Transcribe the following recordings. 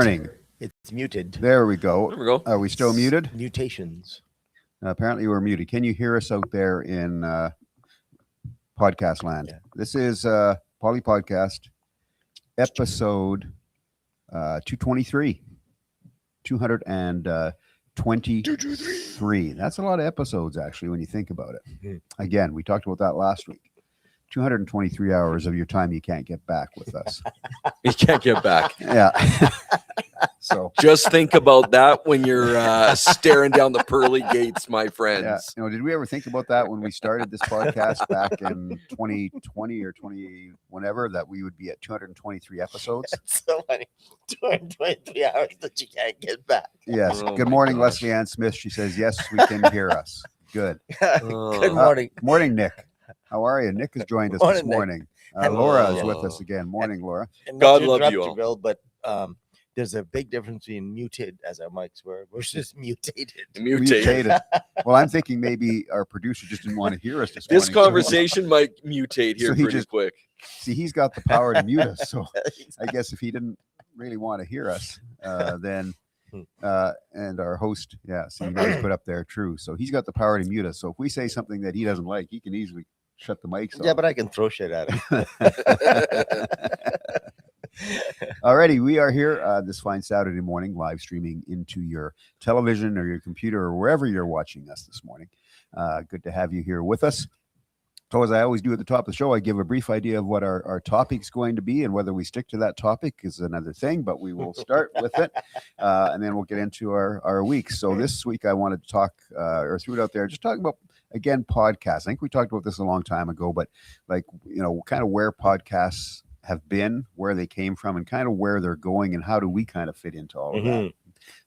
morning. It's muted. There we go. There we go. Are we still muted? Mutations. Apparently we're muted. Can you hear us out there in podcast land? Yeah. This is Podlie Podcast, episode 223. 223. That's a lot of episodes, actually, when you think about it. Mm-hmm. Again, we talked about that last week. 223 hours of your time you can't get back with us. You can't get back. Yeah. So Just think about that when you're staring down the pearly gates, my friends. yeah, did we ever think about that when we started this podcast back in 2020 or 20 whenever, that we would be at 223 episodes? That's so funny. 223 hours that you can't get back. Yes. Oh Good my morning, gosh. Leslie Ann Smith. She says, yes, we can hear us. Good. Good morning. Morning, Nick. How are you? Nick has joined us this Morning, Nick. morning. Laura is with us again. Morning, Laura. And God not to love interrupt you all. Bill, but there's a big difference between muted, as our mics were, versus mutated. Mutate. Well, I'm thinking maybe our producer just didn't want to hear us This morning, so- conversation might mutate here So he pretty just- quick. See, he's got the power to mute us. So I guess if he didn't really want to hear us, then and our host, so you guys put up there, true. So he's got the power to mute us. So if we say something that he doesn't like, he can easily shut the mics off. Yeah, but I can throw shit at him. Alrighty, we are here this fine Saturday morning, live streaming into your television or your computer or wherever you're watching us this morning. Good to have you here with us. So as I always do at the top of the show, I give a brief idea of what our topic's going to be, and whether we stick to that topic is another thing, but we will start with it, and then we'll get into our week. So this week I wanted to talk, or threw it out there, just talking about, again, podcasts. I think we talked about this a long time ago, but like, kind of where podcasts have been, where they came from, and kind of where they're going, and how do we kind of fit into all of that.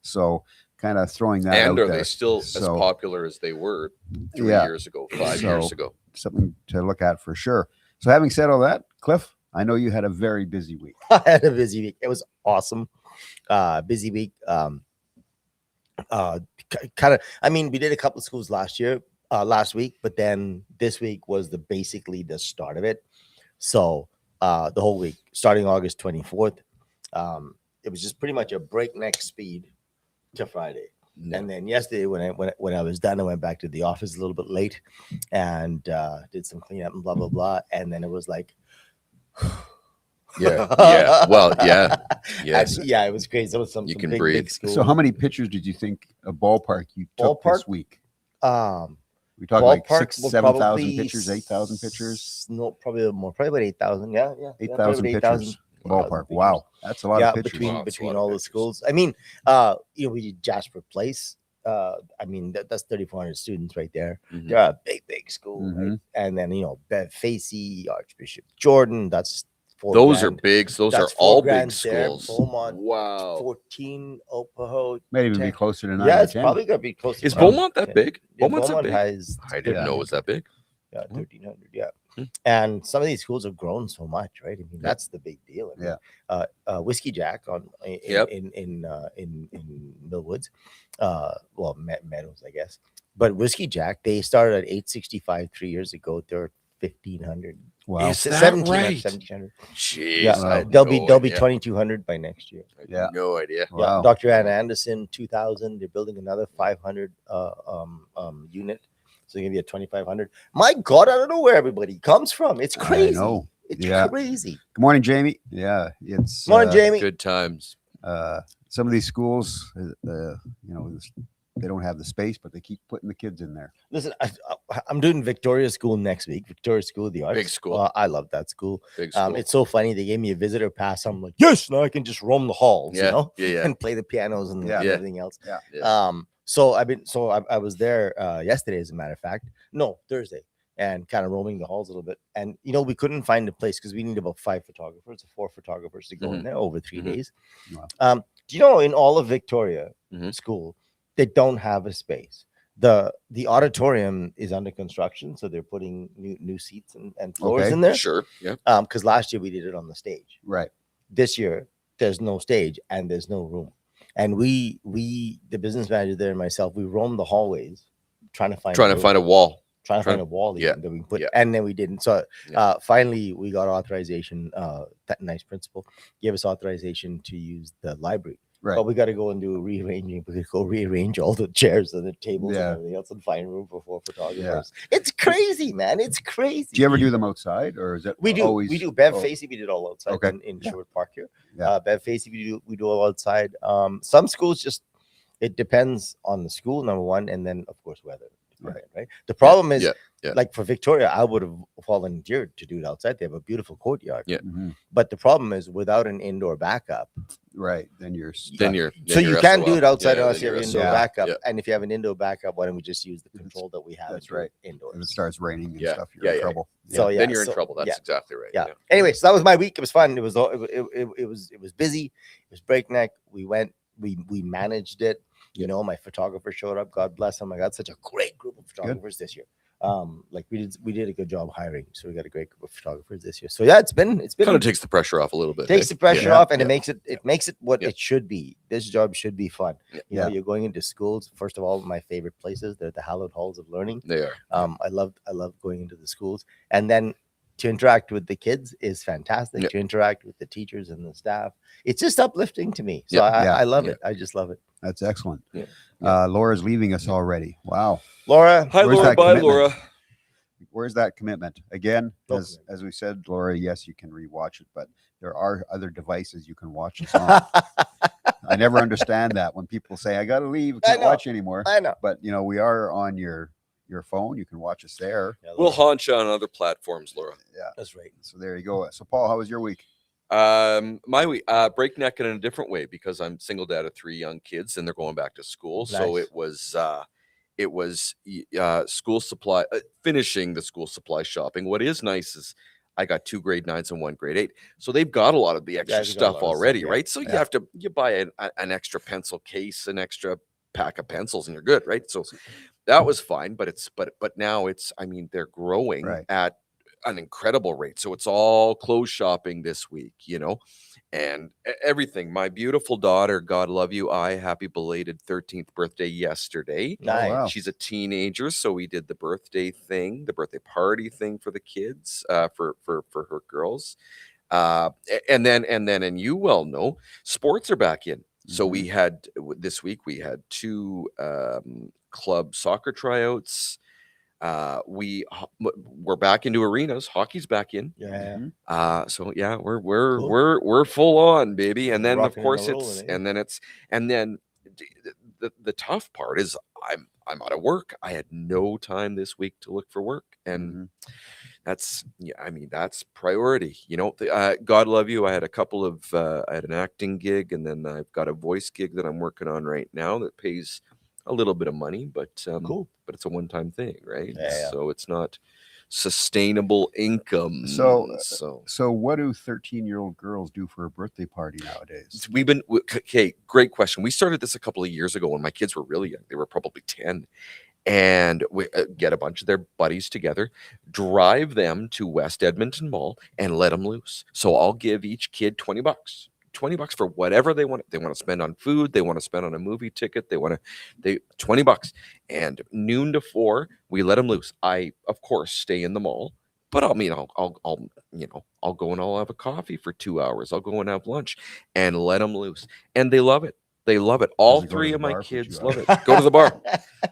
So kind of throwing that out And are there. they still as So- popular as they were 3 Yeah. years ago, 5 So- years ago? Something to look at for sure. So having said all that, Cliff, I know you had a very busy week. I had a busy week. It was awesome. Busy week. Kind of, I mean, we did a couple of schools last week, but then this week was basically the start of it. So the whole week, starting August 24th, it was just pretty much a breakneck speed to Friday. And then yesterday, when I was done, I went back to the office a little bit late and did some cleanup and blah blah blah. And then it was like, Yeah. Well, yeah. Yes. yeah, it was crazy. There was some You can big, breathe. big schools. So how many pictures did you think a ballpark you took this Ballpark? week? We talked Ballpark like 6,000, will 7,000 probably pictures, 8,000 pictures, No, probably more. Probably about 8,000. Yeah, 8,000 pictures. Ballpark. pictures. Wow, that's a lot Yeah, of pictures. Wow, it's a between lot of all the pictures. schools. I mean, we did Jasper Place. I mean, that's 3,400 students right there. Mhm. They're a big school, right? Mhm. And then Bev Facey, Archbishop Jordan. That's Those are big. Those are That's all 4 grand big there. schools. Beaumont, Wow. 14, Opaho. Might even be 10. closer to 9 Yeah, or it's 10. probably gonna be close. to Is 12. Beaumont that Yeah. big? Yeah, Beaumont's that Beaumont big? has I didn't know it was that big. 1,300. Yeah. Hmm. And some of these schools have grown so much, right? I mean, that's the big deal. I mean, Whiskey Jack in Millwoods, Meadows, I guess. But Whiskey Jack, they started at 865 3 years ago. They're 1,500. Wow. Is that 1,700, right? 1,700. Jeez. Yeah, I had they'll no be idea. 2,200 by next year. I had Yeah. No idea. Wow. Yeah, Dr. Ann Anderson, 2,000. They're building another 500 unit. So they're gonna be at 2,500. My God, I don't know where everybody comes from. It's crazy. I know. It's Yeah. crazy. Good morning, Jamie. Yeah, it's Morning, Jamie. Good times. some of these schools, they don't have the space, but they keep putting the kids in there. Listen, I'm doing Victoria School next week. Victoria School of the Arts. Big school. I love that school. Big school. It's so funny. They gave me a visitor pass. I'm like, yes, now I can just roam the halls, yeah. Yeah. and play the pianos and Yeah. everything else. Yeah. So I was there yesterday, as a matter of fact. No, Thursday, and kind of roaming the halls a little bit. And we couldn't find a place because we need about 5 photographers or 4 photographers to go in there over 3 days. Wow. Do you know in all of Victoria Mhm. School, they don't have a space. The auditorium is under construction, so they're putting new seats and floors Okay. in there. Sure. Yeah. Because last year we did it on the stage. Right. This year there's no stage and there's no room. And we the business manager there and myself, we roamed the hallways trying to find Find a wall. trying to find a wall yeah, that we can put, yeah. and then we didn't. So Yeah. finally we got authorization. That nice principal gave us authorization to use the library. Right. But we got to go and do rearranging. We got to go rearrange all the chairs and the tables Yeah. and everything else and find room for 4 photographers. It's crazy, man. It's crazy. Do you ever do them outside, or is it We do. always? We do. Bev oh, Facey, we did all outside Okay. in Yeah. Sherwood Park here. Yeah. Bev Facey, we do all outside. Some schools just, it depends on the school, number one, and then of course weather. Right. The problem is, like for Victoria, I would have volunteered to do it outside. They have a beautiful courtyard. Yeah. Mhm. But the problem is, without an indoor backup, Right. Then you're stuck. Then you're so you can't do it outside unless you have an you're indoor SOL. backup. Yeah. And if you have an indoor backup, why don't we just use the control that we have? That's and do it right. indoors. If it starts raining and Yeah. stuff, you're Yeah, in yeah. trouble. So yeah, then you're in so- trouble. That's yeah. exactly right. Yeah. Anyway, so that was my week. It was fun. It was busy. It was breakneck. We managed it. You know, my photographer showed up. God bless him. I got such a great group of photographers this year. Like we did a good job hiring, so we got a great group of photographers this year. So yeah, it's been Kind of takes the pressure off a little bit. takes eh? the pressure Yeah. off, and Yeah. it makes it what Yeah. it should be. This job should be fun. Yeah. You know, you're going into schools. First of all, my favorite places, they're the hallowed halls of learning. They are. I love going into the schools, and then to interact with the kids is fantastic. Yeah. To interact with the teachers and the staff, it's just uplifting to me. So Yeah. I love Yeah. it. I just love it. That's excellent. Yeah. Laura's leaving us already. Wow. Laura, Hi, Where's Laura. that Bye, commitment? Laura. Where's that commitment? Again, No as we said, Laura, yes, you can rewatch it, but there are other devices you can watch this on. I never understand that when people say, I got to leave, I can't know. watch anymore. I know. But, you know, we are on your phone. You can watch us there. Yeah, We'll Laura, haunt you on other platforms, Laura. Yeah. that's right. So there you go. So, Paul, how was your week? My week, breakneck in a different way because I'm single dad of 3 young kids and they're going back to school. So Nice. it was school supply, finishing the school supply shopping. What is nice is I got 2 grade 9s and 1 grade 8. So they've got a lot of the extra they've got a stuff lot of already, stuff, yeah. right? So you buy an extra pencil case, an extra pack of pencils, and you're good, right? So that was fine, but now I mean, they're growing Right. at an incredible rate. So it's all clothes shopping this week, you know, and everything. My beautiful daughter, God love you, happy belated 13th birthday yesterday. Nice. wow. She's a teenager, so we did the birthday birthday party thing for the kids, for her girls, and you well know, sports are back in. So we had this week we had 2 club soccer tryouts. We're back into arenas. Hockey's back in. Yeah. Mhm. So yeah, Cool. we're full on, baby. And then of Rocking and course rolling, the tough part is I'm out of work. I had no time this week to look for work, and that's that's priority. You know, God love you. I had a couple of I had an acting gig, and then I've got a voice gig that I'm working on right now that pays a little bit of money, but Cool. but it's a one-time thing, right? Yeah. So it's not sustainable income. So what do 13-year-old girls do for a birthday party nowadays? Okay, great question. We started this a couple of years ago when my kids were really young. They were probably 10. And we get a bunch of their buddies together, drive them to West Edmonton Mall, and let them loose. So I'll give each kid $20. $20 for whatever they want. They want to spend on food. They want to spend on a movie ticket. They $20. And noon to 4, we let them loose. I, of course, stay in the mall, but I'll go and I'll have a coffee for 2 hours. I'll go and have lunch and let them loose. And they love it. They love it. All Does he go to 3 the of my bar for kids 2 love it. Go to the bar.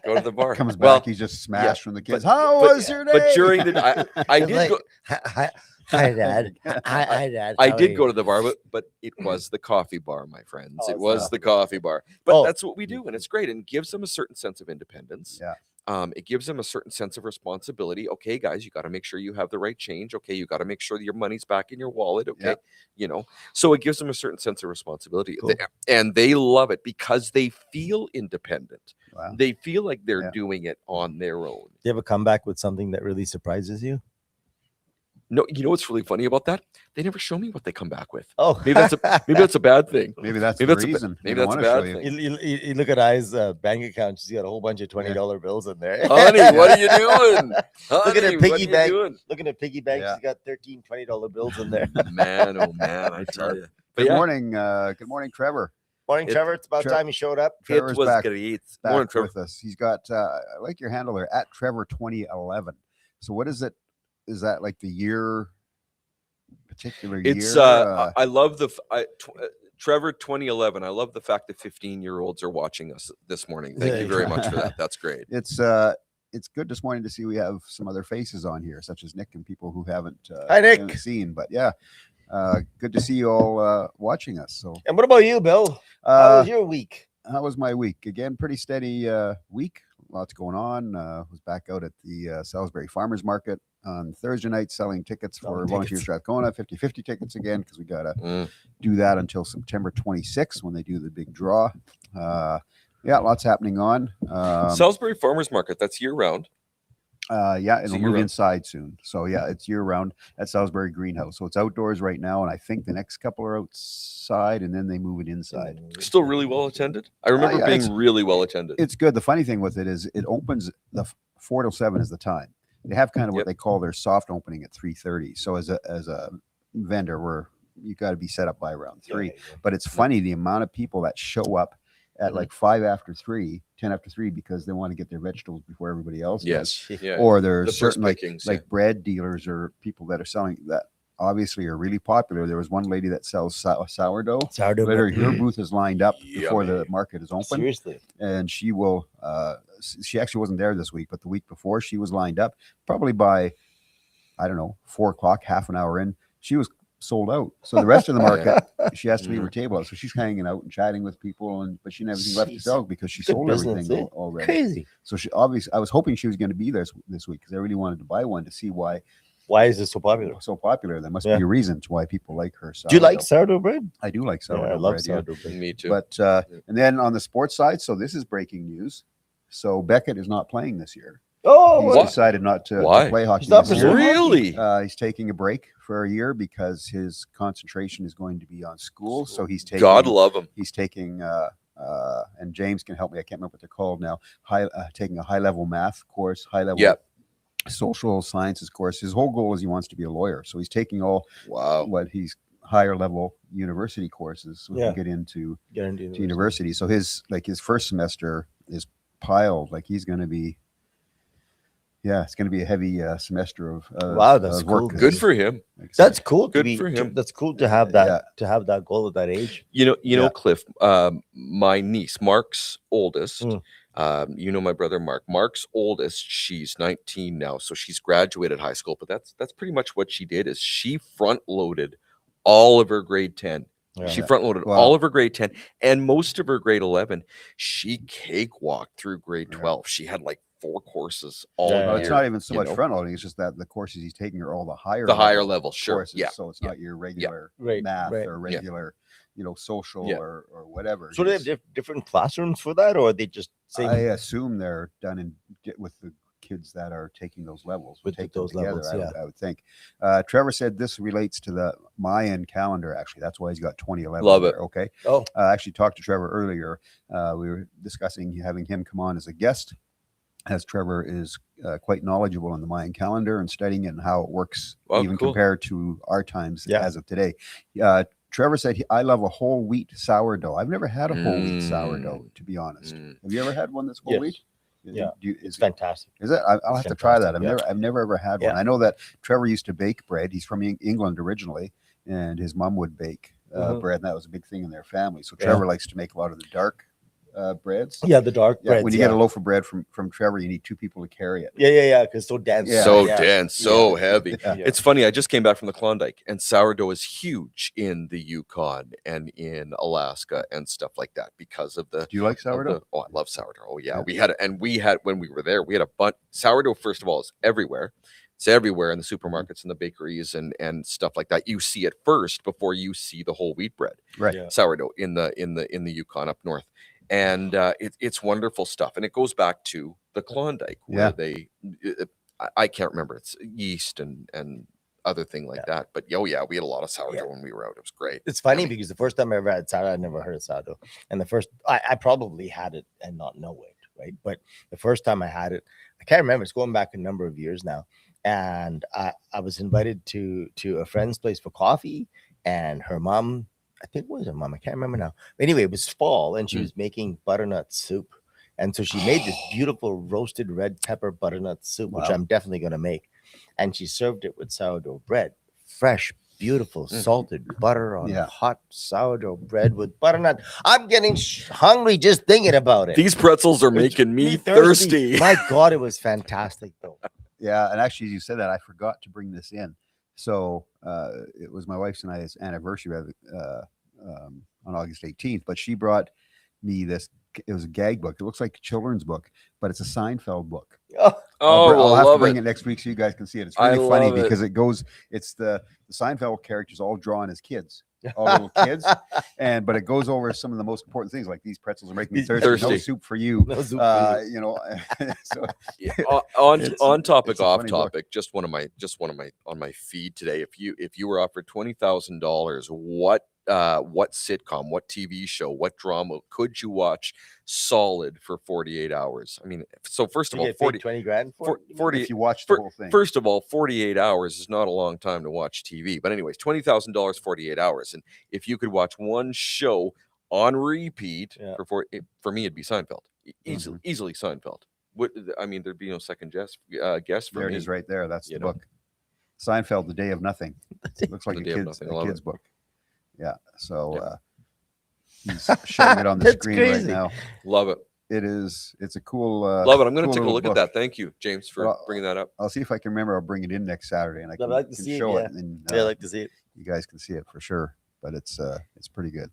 Go to the bar. Comes back, Well, he's just smashed from the kids. but- How was your day? but during the I It's did like, go. Hi, Dad. Hi, Dad. I How are did you? go to the bar, but it was the coffee bar, my friends. Oh, It it's was the the coffee bar. But Oh. that's what we do, and it's great, and it gives them a certain sense of independence. Yeah. It gives them a certain sense of responsibility. Okay, guys, you got to make sure you have the right change. Okay, you got to make sure that your money's back in your wallet. Okay, so it gives them a certain sense of responsibility, Cool. and they love it because they feel independent. Wow. They feel like they're Yeah. doing it on their own. Do you ever come back with something that really surprises you? No, you know what's really funny about that? They never show me what they come back with. Oh, Maybe that's a bad thing. Maybe that's Maybe the that's a ba- reason. maybe They that's a don't wanna bad show you. thing. You look at I's bank account. She's got a whole bunch of $20 bills in there. Honey, what are you doing? Look at her Honey, what piggy are you bank. doing? Looking at piggy bank, Yeah. she's got 13 $20 bills in there. Man, oh man, I tell you. Good morning. Good morning, Trevor. Morning, It- Trevor. It's about Trevor- time you showed up. Trevor's It was back, great. back Morning, Trevor. with us. He's got, I like your handler at Trevor 2011. So what is it? Is that like the year, particular It's year? I love Trevor 2011. I love the fact that 15-year-olds are watching us this morning. Thank you very much for that. That's great. It's good this morning to see we have some other faces on here, such as Nick and people who haven't Hi, Nick. haven't seen. But yeah, good to see you all watching us. So, And what about you, Bill? How was your week? how was my week? Again, pretty steady week. Lots going on. Was back out at the Salisbury Farmers Market on Thursday night selling tickets for Volunteer Strathcona, 50-50 tickets again, because we got to do that until September 26th when they do the big draw. Yeah, lots happening on. Salisbury Farmers Market, that's year-round. Yeah, Is it'll it move year-round? inside soon. So yeah, it's year round at Salisbury Greenhouse. So it's outdoors right now, and I think the next couple are outside, and then they move it inside. Still really well attended. I remember yeah, being really well attended. It's good. The funny thing with it is it opens 4 till 7 is the time. They have kind of what they call their soft opening at 3:30. So as a vendor, you got to be set up by around 3. But it's funny the amount of people that show up at like 5 after 3, 10 after 3, because they want to get their vegetables before everybody else. Yes. Does. Yeah. Or there's The certain first pickings, like bread dealers or people that are selling that obviously are really popular. There was one lady that sells sourdough. Literally, her booth is lined up before the market is open. Seriously. And she will, she actually wasn't there this week, but the week before she was lined up probably by, I don't know, 4 o'clock, half an hour in, she was sold out. So the rest of the market, she has to leave her table out. So she's hanging out and chatting with people, but she never anything left to sell because she sold everything already. Crazy. So she obviously, I was hoping she was going to be there this week because I really wanted to buy one to see why is this so popular? So popular. There must be a reason to why people like her. Do you like sourdough bread? I do like sourdough I love bread. sourdough bread. Me too. But and then on the sports side, so this is breaking news. So Beckett is not playing this year. Oh, He's decided not to play hockey not this year. Really? He's taking a break for a year because his concentration is going to be on school. So he's taking. God love him. He's taking. And James can help me. I can't remember what they're called now. Taking a high level math course, high level social sciences course. His whole goal is he wants to be a lawyer. So he's taking all what he's higher level university courses so he can get into university. So his first semester is piled. Like he's going to be. Yeah, it's going to be a heavy semester of that's work. cool. Good for him. That's cool. Good for him. That's cool to have that to have that goal at that age. You know, Cliff. My niece, Mark's oldest. You know my brother Mark. Mark's oldest. She's 19 now, so she's graduated high school. But that's pretty much what she did. Is she front loaded all of her grade 10. She front loaded all of her grade 10 and most of her grade 11. She cakewalked through grade 12. She had like 4 courses all year. It's not even so much front loading. It's just that the courses he's taking are all the higher level courses. Yeah. So it's not your regular math or regular, social or whatever. So do they have different classrooms for that, or are they just same? I assume they're done with the kids that are taking those levels. With those levels, I would think. Trevor said this relates to the Mayan calendar. Actually, that's why he's got 2011. Love it. Okay. Oh, I actually talked to Trevor earlier. We were discussing having him come on as a guest, as Trevor is quite knowledgeable on the Mayan calendar and studying it and how it works, compared to our times as of today. Trevor said, I love a whole wheat sourdough. I've never had a whole wheat sourdough, to be honest. Have you ever had one that's whole wheat? Yeah, it's fantastic. Is it? I'll have to try that. I've never ever had one. I know that Trevor used to bake bread. He's from England originally, and his mom would bake bread, and that was a big thing in their family. So Trevor likes to make a lot of the dark breads. Yeah, the dark breads. When you get a loaf of bread from Trevor, you need 2 people to carry it. Yeah, because it's so dense. Dense, so heavy. It's funny. I just came back from the Klondike, and sourdough is huge in the Yukon and in Alaska and stuff like that because of the. Do you like sourdough? I love sourdough. Oh yeah, we had when we were there, we had a bunch. Sourdough, first of all, is everywhere. It's everywhere in the supermarkets and the bakeries and stuff like that. You see it first before you see the whole wheat bread. Right. Sourdough in the Yukon up north. And it's wonderful stuff. And it goes back to the Klondike where I can't remember. It's yeast and other thing like that. But we had a lot of sourdough when we were out. It was great. It's funny because the first time I ever had sourdough, I never heard of sourdough. And I probably had it and not know it, right? But the first time I had it, I can't remember. It's going back a number of years now. And I was invited to a friend's place for coffee, and her mom, I think it was her mom, I can't remember now. Anyway, it was fall, and she was making butternut soup. And so she made this beautiful roasted red pepper butternut soup, which I'm definitely going to make. And she served it with sourdough bread, fresh beautiful salted butter on Yeah. hot sourdough bread with butternut. I'm getting hungry just thinking about it. These pretzels are It's making me thirsty. My God, it was fantastic though. Yeah, and actually, as you said that, I forgot to bring this in. So it was my wife's and I's anniversary on August 18th, but she brought me this. It was a gag book. It looks like a children's book, but it's a Seinfeld book. Oh, I'll have to love bring it. it next week so you guys can see it. It's I really funny love it. because it goes. It's the Seinfeld characters all drawn as kids, all little kids, but it goes over some of the most important things, like these pretzels are making me thirsty. No Thirsty. soup for you. no soup for you. You know, so Yeah, on It's- on topic, it's a off funny book. topic. Just one of my on my feed today. If you were offered $20,000, what sitcom, what TV show, what drama could you watch solid for 48 hours? I mean, so first of You all, get paid 20 grand for it? 40 if you watch the fir- whole thing, First of all, 48 hours is not a long time to watch TV. But anyways, $20,000, 48 hours. And if you could watch one show on repeat Yeah. for me, it'd be Seinfeld. Mm-hmm. Easily Seinfeld. I mean, there'd be no second guess for there it me. is right there. That's You the know. book. Seinfeld, The Day of Nothing. It looks like The a Day of kid's, Nothing. I love kid's it. book. Yeah. So Yeah. he's showing it on the That's screen right crazy. now. Love it. It is. It's a cool. Love it. I'm going to cool take a little look at book. that. Thank you, James, for Well, bringing that up. I'll see if I can remember. I'll bring it in next Saturday, and I I'd can, like to can see it, show yeah. it, and Yeah, I like to see it. you guys can see it for sure. But it's pretty good.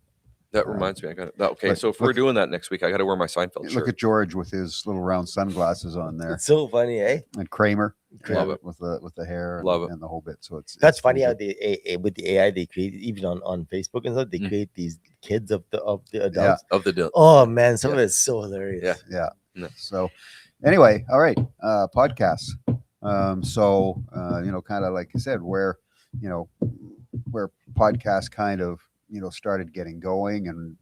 That reminds me. I got it. Okay, look- so if we're look- doing that next week, I got to wear my Seinfeld Look shirt. at George with his little round sunglasses on there, It's so funny, eh? and Kramer. Love it. with the hair. Love and the whole bit. So That's it's funny pretty how good. they with the AI they create even on Facebook and stuff. They Mm. create these kids of the adults. Of the deal. Oh man, some of it's so hilarious. Yeah. Yeah. No. So anyway, all right. Podcasts. So kind of like I said, where podcasts kind of, started getting going, and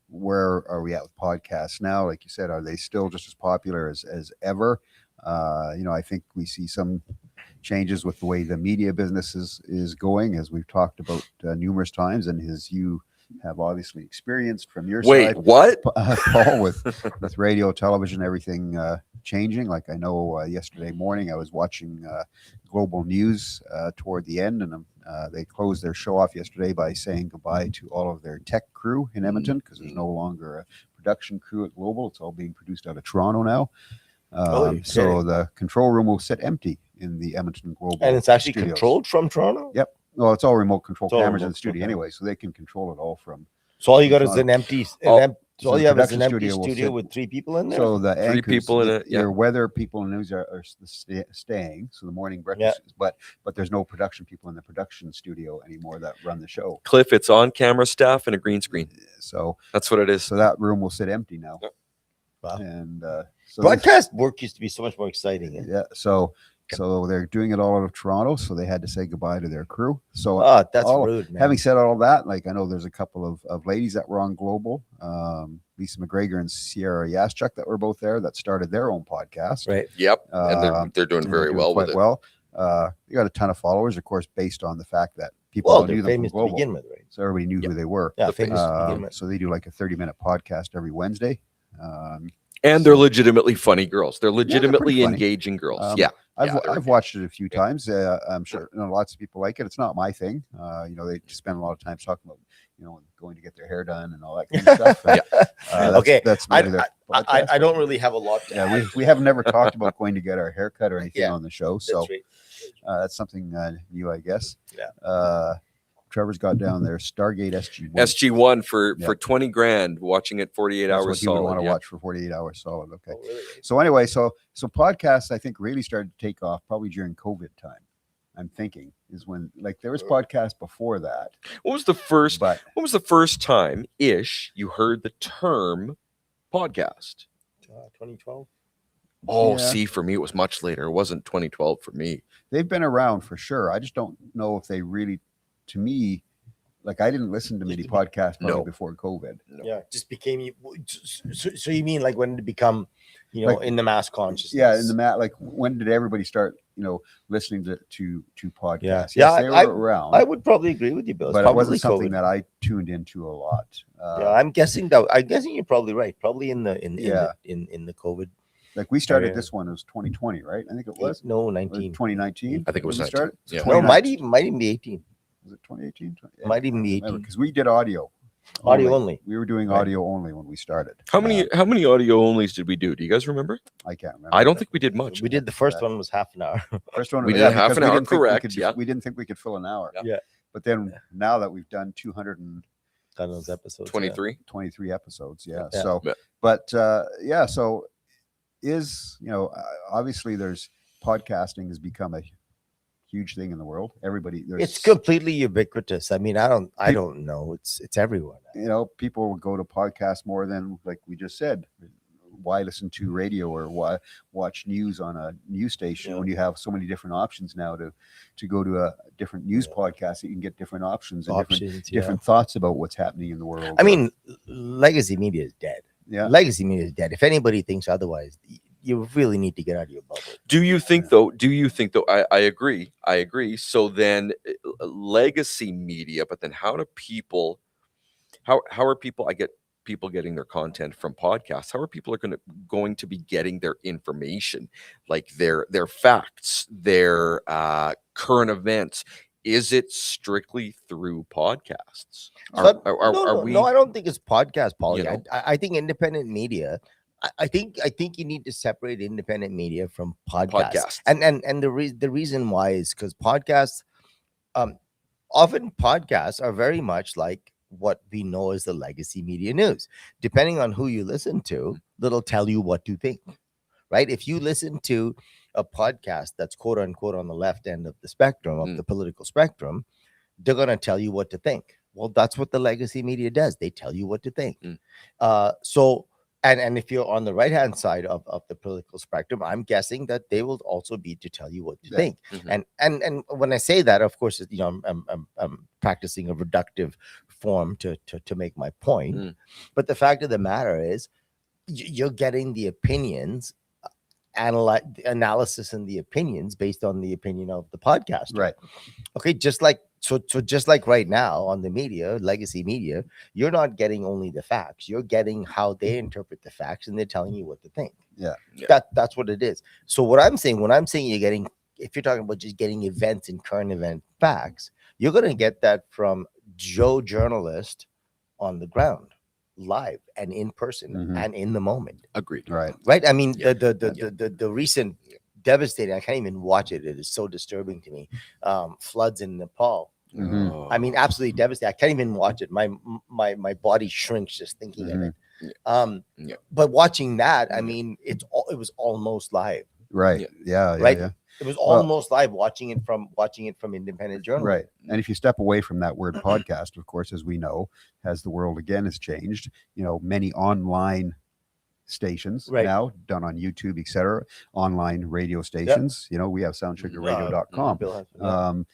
where are we at with podcasts now? Like you said, are they still just as popular as ever? I think we see some changes with the way the media business is going, as we've talked about numerous times, and as you have obviously experienced from your Wait, side, what? Paul, with radio, television, everything changing. Like I know yesterday morning I was watching Global News toward the end, and they closed their show off yesterday by saying goodbye to all of their tech crew in Edmonton, because there's no longer a production crew at Global. It's all being produced out of Toronto now. you're So kidding. the control room will sit empty in the Edmonton Global. And it's actually studios. controlled from Toronto. Yep. Well, it's all remote control It's all cameras in remote the studio control anyway, so they can control it all from. So all you got is Toronto. an empty. Oh, So all the you have is production an empty studio will studio sit- with 3 people in there. So the 3 anchors, people in it, yeah. Your weather people and news are staying. So the morning breakfast, but there's no production people in the production studio anymore that run the show. Cliff, it's on camera staff and a green screen. So That's what it is. that room will sit empty now. Yep. Wow. And so Broadcast work used to be so much more exciting. Eh? yeah, so they're doing it all out of Toronto. So they had to say goodbye to their crew. So Oh, that's all- rude, man. having said all that, like I know there's a couple of ladies that were on Global, Lisa McGregor and Sierra Yaschuk, that were both there, that started their own podcast. right. Yep. And Um, they're doing and very they're well quite with it. well. They got a ton of followers, of course, based on the fact that people Well, knew they're them from famous to Global, begin with, right? so everybody knew Yep. who they were. Yeah, The famous to begin with. So they do like a 30-minute podcast every Wednesday. And they're legitimately funny girls. They're legitimately pretty funny. engaging girls. Um, yeah. I've, Yeah, they're I've watched it a few times. I'm sure lots of people like it. It's not my thing. They spend a lot of time talking about, going to get their hair done and all that kind of stuff. And, that's, Okay, that's maybe their podcast. I don't really have a lot to Yeah, add. we have never talked about going to get our hair cut or anything Yeah, on the show. That's So right. that's something new, I guess. Yeah. Trevor's got down there Stargate SG1. SG1 for Yeah. 20 grand, watching it 48 That's hours what you would solid. want to yeah. watch for 48 hours solid. Okay. Oh, really? So anyway, so podcasts I think really started to take off probably during COVID time. I'm thinking is when, like, there was podcasts before that, What was the first but When was the first time ish you heard the term podcast? 2012. Oh, Yeah. see, for me it was much later. It wasn't 2012 for me. they've been around for sure. I just don't know if they really, to me, like I didn't listen to many podcasts probably No. before COVID. No. Yeah, just became. So you mean like when it become, Like- in the mass consciousness? Yeah, in the like when did everybody start, listening to podcasts? Yeah. Yes, Yeah, they I- were around, I would probably agree with you, Bill. It's but it probably wasn't something COVID. that I tuned into a lot. Yeah, I'm guessing you're probably right. Probably in the Yeah. in the COVID Like we started yeah. this one, it was 2020, right? I think it was. No, Or 19. 2019. I think it was when we 19. started? Yeah. No, 2019. might even be 18. Was it 2018? Might even be 18. Because we did audio. Audio only. We were doing Right. audio only when we started. How many audio onlys did we do? Do you guys remember? I can't remember. I don't think we did much. We did the first one was half an hour. First one We was- did half because an we hour, didn't think we correct, could- yeah. We didn't think we could fill an hour. Yeah. But then now that we've done 223 Done those episodes. 23. episodes, yeah. Yeah. So, Yeah. but yeah, so obviously there's podcasting has become a huge thing in the world. Everybody, there's It's completely ubiquitous. I mean, I don't know. It's everywhere. People will go to podcasts more than, like we just said, why listen to radio or why watch news on a news station when you have so many different options now to go to a different news podcast that you can get different options and different thoughts about what's happening in the world. I mean, legacy media is dead. Yeah. Legacy media is dead. If anybody thinks otherwise, you really need to get out of your bubble. Do you think though? I agree. So then legacy media, but then how are people, I get people getting their content from podcasts. How are people going to be getting their information, like their facts, their current events? Is it strictly through podcasts? No, I don't think it's podcast, Podlie. You know? I think independent media. I think you need to separate independent media from podcasts. And the reason why is because podcasts, often podcasts are very much like what we know as the legacy media news. Depending on who you listen to, that'll tell you what to think, right? If you listen to a podcast that's quote unquote on the left end of the spectrum, of the political spectrum, they're going to tell you what to think. Well, that's what the legacy media does. They tell you what to think. And if you're on the right hand side of the political spectrum, I'm guessing that they will also be to tell you what to think. And when I say that, of course, I'm practicing a reductive form to make my point. But the fact of the matter is, you're getting the opinions, analysis, and the opinions based on the opinion of the podcast. Right. Okay. Just like right now on the media, legacy media, you're not getting only the facts, you're getting how they interpret the facts, and they're telling you what to think. Yeah. That's what it is. So when I'm saying you're getting, if you're talking about just getting events and current event facts, you're going to get that from Joe journalist on the ground, live and in person and in the moment. Agreed. Right. I mean, the recent devastating, I can't even watch it. It is so disturbing to me. Floods in Nepal. I mean, absolutely devastating. I can't even watch it. My body shrinks just thinking of it. But watching that, I mean, it was almost live. Right. Yeah. Right. Yeah. It was almost live watching it from independent journalism. Right. And if you step away from that word podcast, of course, as we know, as the world again has changed, many online stations now done on YouTube, etc., online radio stations. We have soundsugarradio.com.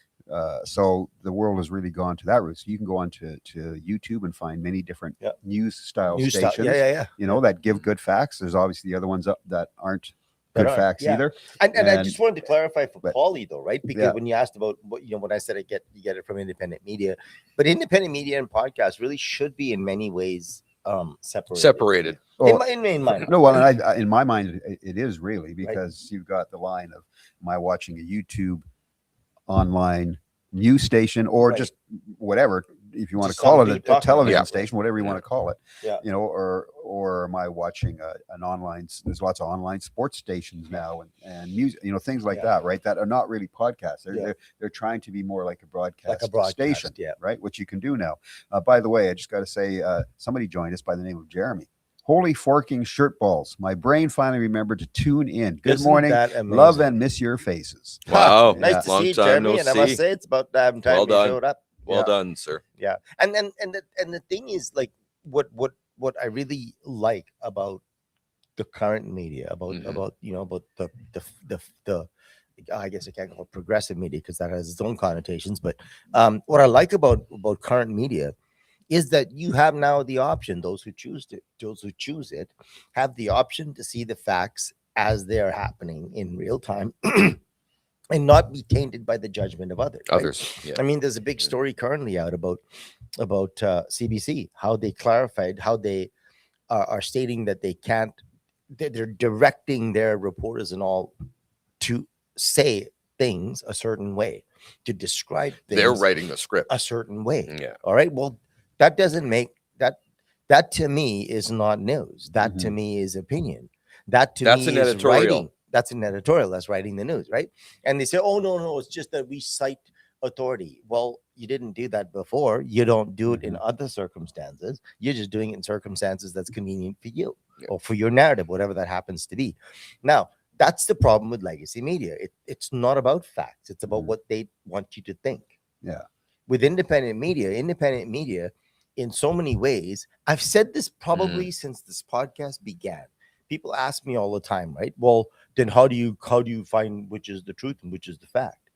So the world has really gone to that route. So you can go on to YouTube and find many different news stations. That give good facts. There's obviously the other ones that aren't good facts either. And I just wanted to clarify for Podlie though, right? Because when you asked about what when I said you get it from independent media, but independent media and podcasts really should be in many ways separated. In my mind. No, well, and in my mind, it is really, because you've got the line of, am I watching a YouTube online news station or just whatever, if you want to call it a television station, whatever you want to call it, or am I watching an online, there's lots of online sports stations now and music, things like that, right? That are not really podcasts. They're trying to be more like a broadcast station, right? Which you can do now. By the way, I just got to say, somebody joined us by the name of Jeremy. Holy forking shirt balls. My brain finally remembered to tune in. Good morning. Love and miss your faces. Wow. Nice to see you, Jeremy. And I must say, it's about time you showed up. Well done, sir. Yeah. And the thing is, like, what I really like about the current media, about the I guess I can't call it progressive media because that has its own connotations, but what I like about current media is that you have now the option, those who choose it have the option to see the facts as they're happening in real time and not be tainted by the judgment of others. Right? I mean, there's a big story currently out about CBC, how they clarified, how they are stating that they can't they're directing their reporters and all to say things a certain way, to describe They're things writing the script. a certain way. Yeah. All right. Well, that doesn't make that to me is not news. That to Mhm. me is opinion. That to That's me an is editorial. writing. That's an editorial. That's writing the news, right? And they say, "Oh no, it's just that we cite authority." Well, you didn't do that before. You don't do it in other circumstances. You're just doing it in circumstances that's convenient for you Yeah. or for your narrative, whatever that happens to be. Now, that's the problem with legacy media. It's not about facts. It's about Mhm. what they want you to think. Yeah. With independent media, in so many ways, I've said this probably since this podcast began. People ask me all the time, right? Well, then how do you find which is the truth and which is the fact?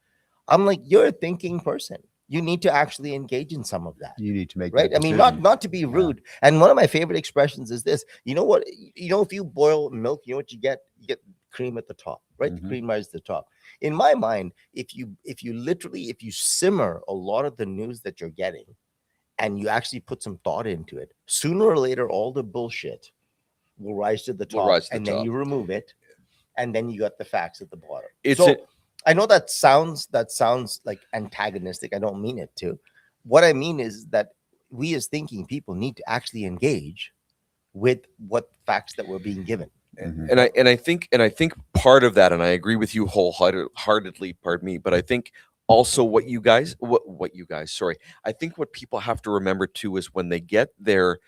I'm like, you're a thinking person. You need to actually engage in some of that. You need to make Right. that I mean, decision. not to be rude. And one of my favorite expressions is this. You know what? If you boil milk, you know what you get? You get cream at the top, right? Mhm. The cream rises to the top. In my mind, if you simmer a lot of the news that you're getting and you actually put some thought into it, sooner or later all the bullshit will rise to the Will top, rise to the and then top. you remove it, and then you got the facts at the bottom. It's So a- I know that sounds like antagonistic. I don't mean it to. What I mean is that we as thinking people need to actually engage with what facts that we're being given. Mhm. and I think part of that, and I agree with you wholeheartedly, pardon me, but I think also what you guys, sorry, I think what people have to remember too is when they get their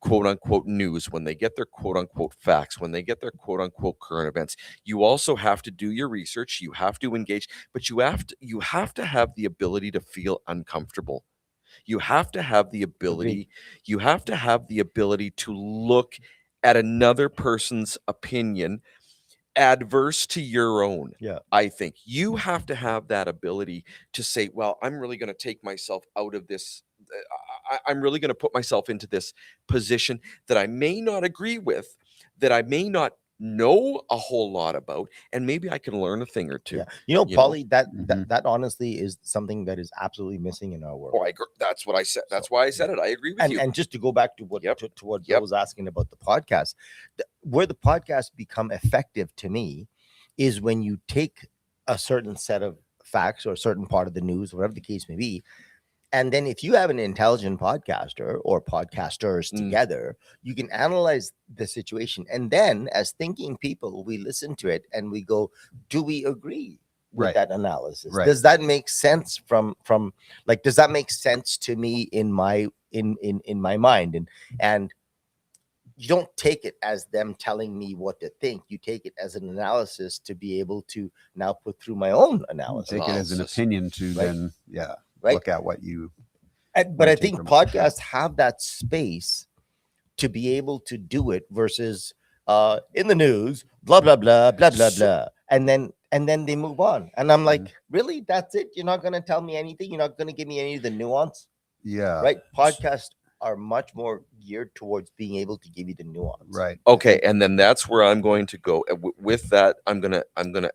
quote unquote news, when they get their quote unquote facts, when they get their quote unquote current events, you also have to do your research, you have to engage, but you have to have the ability to feel uncomfortable. You have to have the ability, to look at another person's opinion adverse to your own. Yeah. I think you have to have that ability to say, well, I'm really going to take myself out of this. I'm really going to put myself into this position that I may not agree with, that I may not know a whole lot about, and maybe I can learn a thing or two. Yeah. you know? Podlie, Mhm. that honestly is something that is absolutely missing in our world. Oh, I agree. That's what I said. That's So, why I said it. I agree with you. And just to go back to what Yep. to what Yep. Bill was asking about the podcast, where the podcast become effective to me is when you take a certain set of facts or a certain part of the news, whatever the case may be, and then if you have an intelligent podcaster or podcasters Mm. together, you can analyze the situation, and then as thinking people, we listen to it and we go, do we agree with Right. that analysis? Right. Does that make sense from does that make sense to me in my in my mind? And you don't take it as them telling me what to think. You take it as an analysis to be able to now put through my own analysis. Take it as an Analysis. opinion to Right. then, Right. look at what you. But I take think from it. podcasts have that space to be able to do it versus in the news, blah blah blah blah blah So- blah, and then they move on. And I'm like, Mm-hmm. really? That's it? You're not going to tell me anything? You're not going to give me any of the nuance? Yeah. Right? Podcasts are much more geared towards being able to give you the nuance. Right. Okay, and then that's where I'm going to go. With that, I'm gonna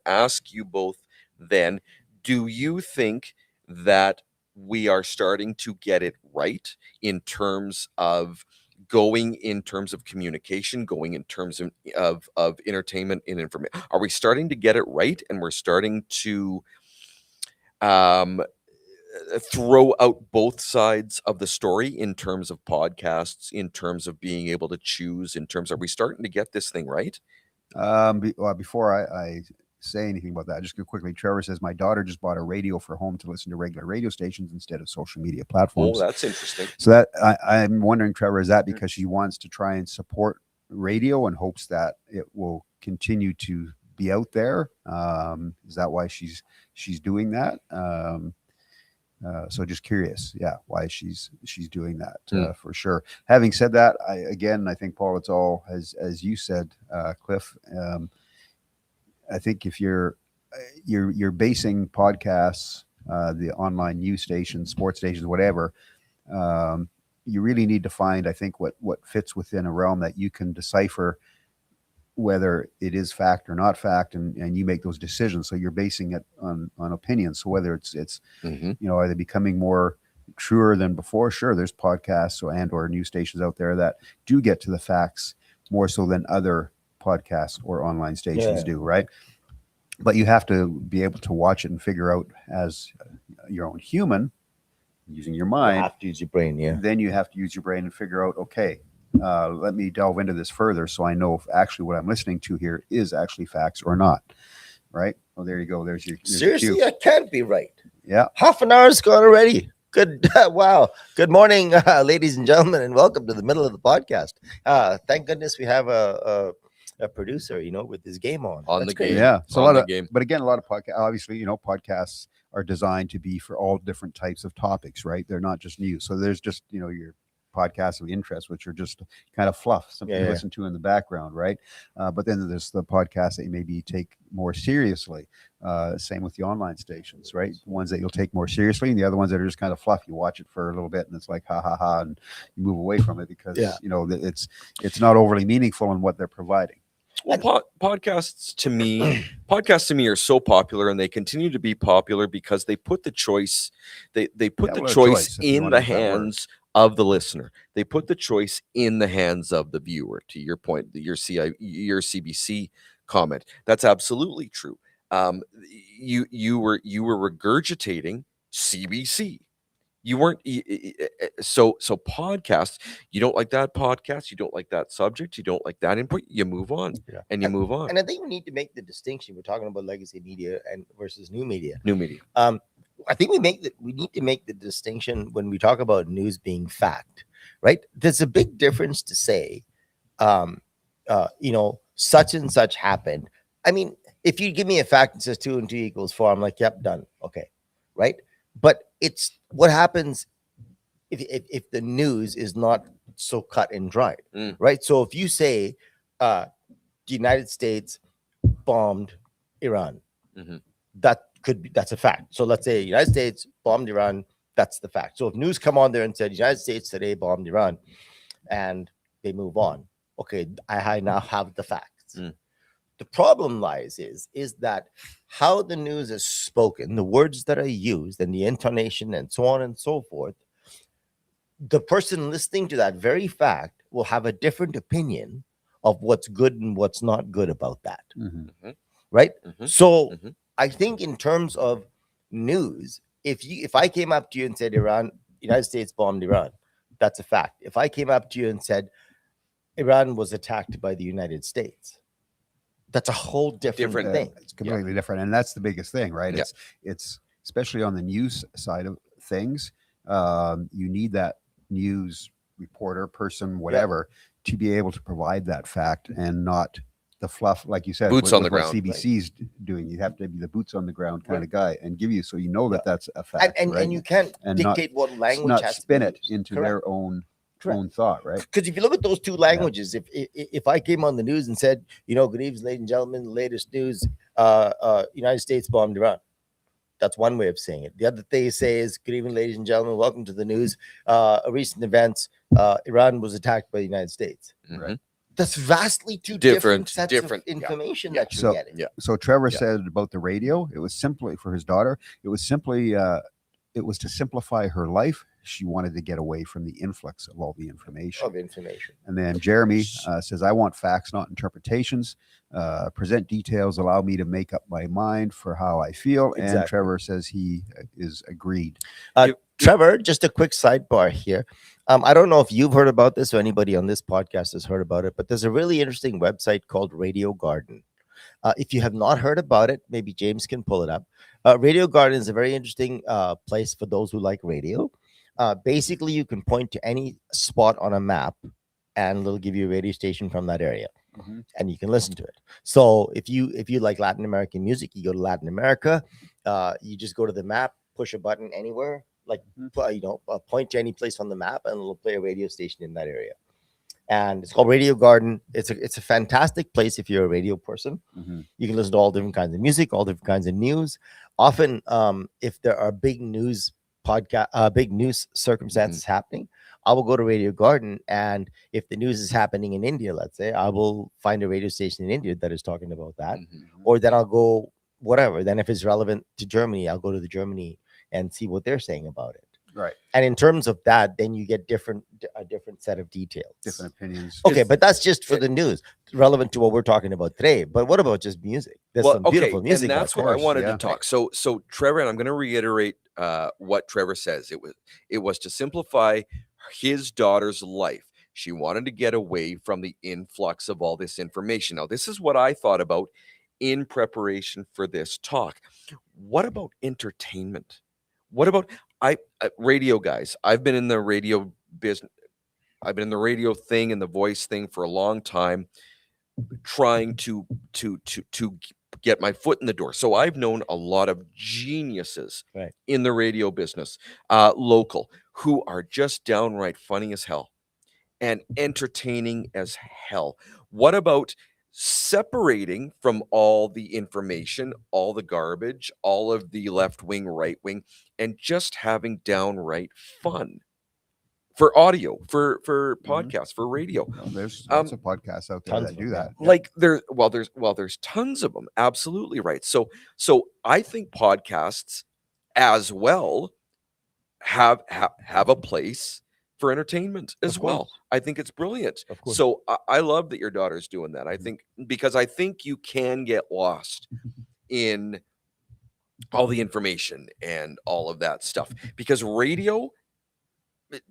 ask you both. Then, do you think that we are starting to get it right in terms of communication, going in terms of entertainment and information? Are we starting to get it right, and we're starting to throw out both sides of the story in terms of podcasts, in terms of being able to choose, in terms, are we starting to get this thing right? Before I say anything about that, just go quickly. Trevor says my daughter just bought a radio for home to listen to regular radio stations instead of social media Oh, platforms. that's interesting. So that I'm wondering, Trevor, is that because she wants to try and support radio and hopes that it will continue to be out there? Is that why she's doing that? So just curious, why she's doing that for sure. Having said that, I think, Paul, it's all as you said, Cliff. I think if you're basing podcasts, the online news stations, sports stations, whatever, you really need to find, I think, what fits within a realm that you can decipher whether it is fact or not fact, and you make those decisions. So you're basing it on opinion. So whether it's Mhm. are they becoming more truer than before? Sure, there's podcasts or news stations out there that do get to the facts more so than other podcasts or online stations Yeah. do, right? But you have to be able to watch it and figure out as your own human using your You mind. have to use your brain. Yeah. Then you have to use your brain and figure out, okay, let me delve into this further so I know if actually what I'm listening to here is actually facts or not, right? Well, there you go. There's your Seriously, cue. that can't be right. Yeah. Half an hour's gone already. Good. Wow. Good morning, ladies and gentlemen, and welcome to the middle of the podcast. Thank goodness we have a producer, with his game on. On That's the great. game. Yeah. So a On lot the of, game. but again, a lot of podcasts, obviously, podcasts are designed to be for all different types of topics, right? They're not just news. So there's just, your podcasts of interest, which are just kind of fluff, something Yeah, to yeah. listen to in the background, right? But then there's the podcasts that you maybe take more seriously. Same with the online stations, right? The ones that you'll take more seriously, and the other ones that are just kind of fluff. You watch it for a little bit, and it's like ha ha ha, and you move away from it because Yeah. it's not overly meaningful in what they're providing. Well, podcasts to me are so popular, and they continue to be popular because they put the choice, they put Yeah, the well, a choice choice, if you in wanna the use that word. hands of the listener. They put the choice in the hands of the viewer. To your point, your CBC comment, that's absolutely true. You were regurgitating CBC. You weren't so podcasts. You don't like that podcast. You don't like that subject. You don't like that input. You move on, Yeah. and you move on. And I think we need to make the distinction. We're talking about legacy media and versus new media. New media. I think we need to make the distinction when we talk about news being fact, right? There's a big difference to say, such and such happened. I mean, if you give me a fact that says 2 and 2 equals 4, I'm like, yep, done. Okay. Right. But it's what happens if the news is not so cut and dried, right? So if you say the United States bombed Iran, that's a fact. So let's say United States bombed Iran, that's the fact. So if news come on there and said United States today bombed Iran, and they move on, okay, I now have the facts. The problem lies is that how the news is spoken, the words that are used, and the intonation, and so on and so forth. The person listening to that very fact will have a different opinion of what's good and what's not good about that, right? So I think in terms of news, if I came up to you and said United States bombed Iran, that's a fact. If I came up to you and said Iran was attacked by the United States, that's a whole different thing. It's completely different, and that's the biggest thing, right? Yeah. It's especially on the news side of things. You need that news reporter, person, whatever, to be able to provide that fact and not the fluff, like you said. Boots on the what ground. CBC's doing. You have to be the boots on the ground kind of guy and give you so you know that that's a fact, And right? you can't And dictate what language not has spin to it be used. into Correct. their own Correct. thought, right? Because if you look at those two languages, if I came on the news and said, good evening, ladies and gentlemen, the latest news, United States bombed Iran. That's one way of saying it. The other thing you say is, good evening, ladies and gentlemen, welcome to the news. Recent events, Iran was attacked by the United States. Right. That's vastly two different sets different, of information yeah. that you're So- getting. Yeah. So Trevor said about the radio, it was simply for his daughter. It was simply, it was to simplify her life. She wanted to get away from the influx of all the information. Of information. And then Jeremy says, I want facts, not interpretations. Present details, allow me to make up my mind for how I feel. And Exactly. Trevor says he is agreed. Trevor, just a quick sidebar here. I don't know if you've heard about this or anybody on this podcast has heard about it, but there's a really interesting website called Radio Garden. If you have not heard about it, maybe James can pull it up. Radio Garden is a very interesting place for those who like radio. Basically, you can point to any spot on a map and it'll give you a radio station from that area. And you can listen to it. So if you like Latin American music, you go to Latin America, you just go to the map, push a button anywhere, like point to any place on the map, and it'll play a radio station in that area. And it's called Radio Garden. It's a fantastic place if you're a radio person. You can listen to all different kinds of music, all different kinds of news. Often, if there are big news circumstances happening, I will go to Radio Garden, and if the news is happening in India, let's say, I will find a radio station in India that is talking about that, or then I'll go whatever. Then if it's relevant to Germany, I'll go to the Germany and see what they're saying about it. Right. And in terms of that, then you get a different set of details. Different opinions. Okay, but that's just for the news, relevant to what we're talking about today. But what about just music? There's some beautiful music. And that's out what I there. wanted yeah. to talk. So Trevor, and I'm going to reiterate what Trevor says. It was to simplify his daughter's life. She wanted to get away from the influx of all this information. Now, this is what I thought about in preparation for this talk. What about entertainment? What about radio guys? I've been in the radio business. I've been in the radio thing and the voice thing for a long time, trying to get my foot in the door. So I've known a lot of geniuses Right. in the radio business, local, who are just downright funny as hell and entertaining as hell. What about separating from all the information, all the garbage, all of the left wing, right wing, and just having downright fun? For audio, for podcasts, for radio. Well, there's lots of podcasts out there tons that of do them, that. Like there's tons of them. Absolutely right. So I think podcasts as well have a place for entertainment as Of course. well. I think it's brilliant. Of course. So I love that your daughter's doing that. I think because I think you can get lost in all the information and all of that stuff, because radio,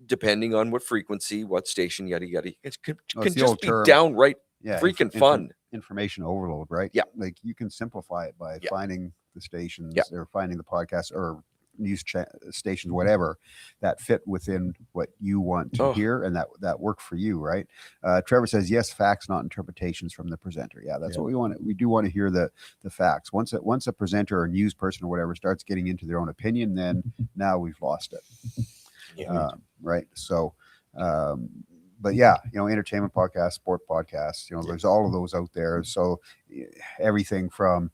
depending on what frequency, what station, yada yada, it can the just old be term. downright Yeah, freaking fun. Information overload, right? Yeah. Like you can simplify it by Yeah. finding the stations Yeah. or finding the podcasts or news stations, whatever, that fit within what you want to hear and that work for you, right? Trevor says, yes, facts, not interpretations from the presenter. Yeah, that's what we want. We do want to hear the facts. Once a presenter or news person or whatever starts getting into their own opinion, then now we've lost it. Right. So, but yeah, entertainment podcasts, sport podcasts, there's all of those out there. So everything from,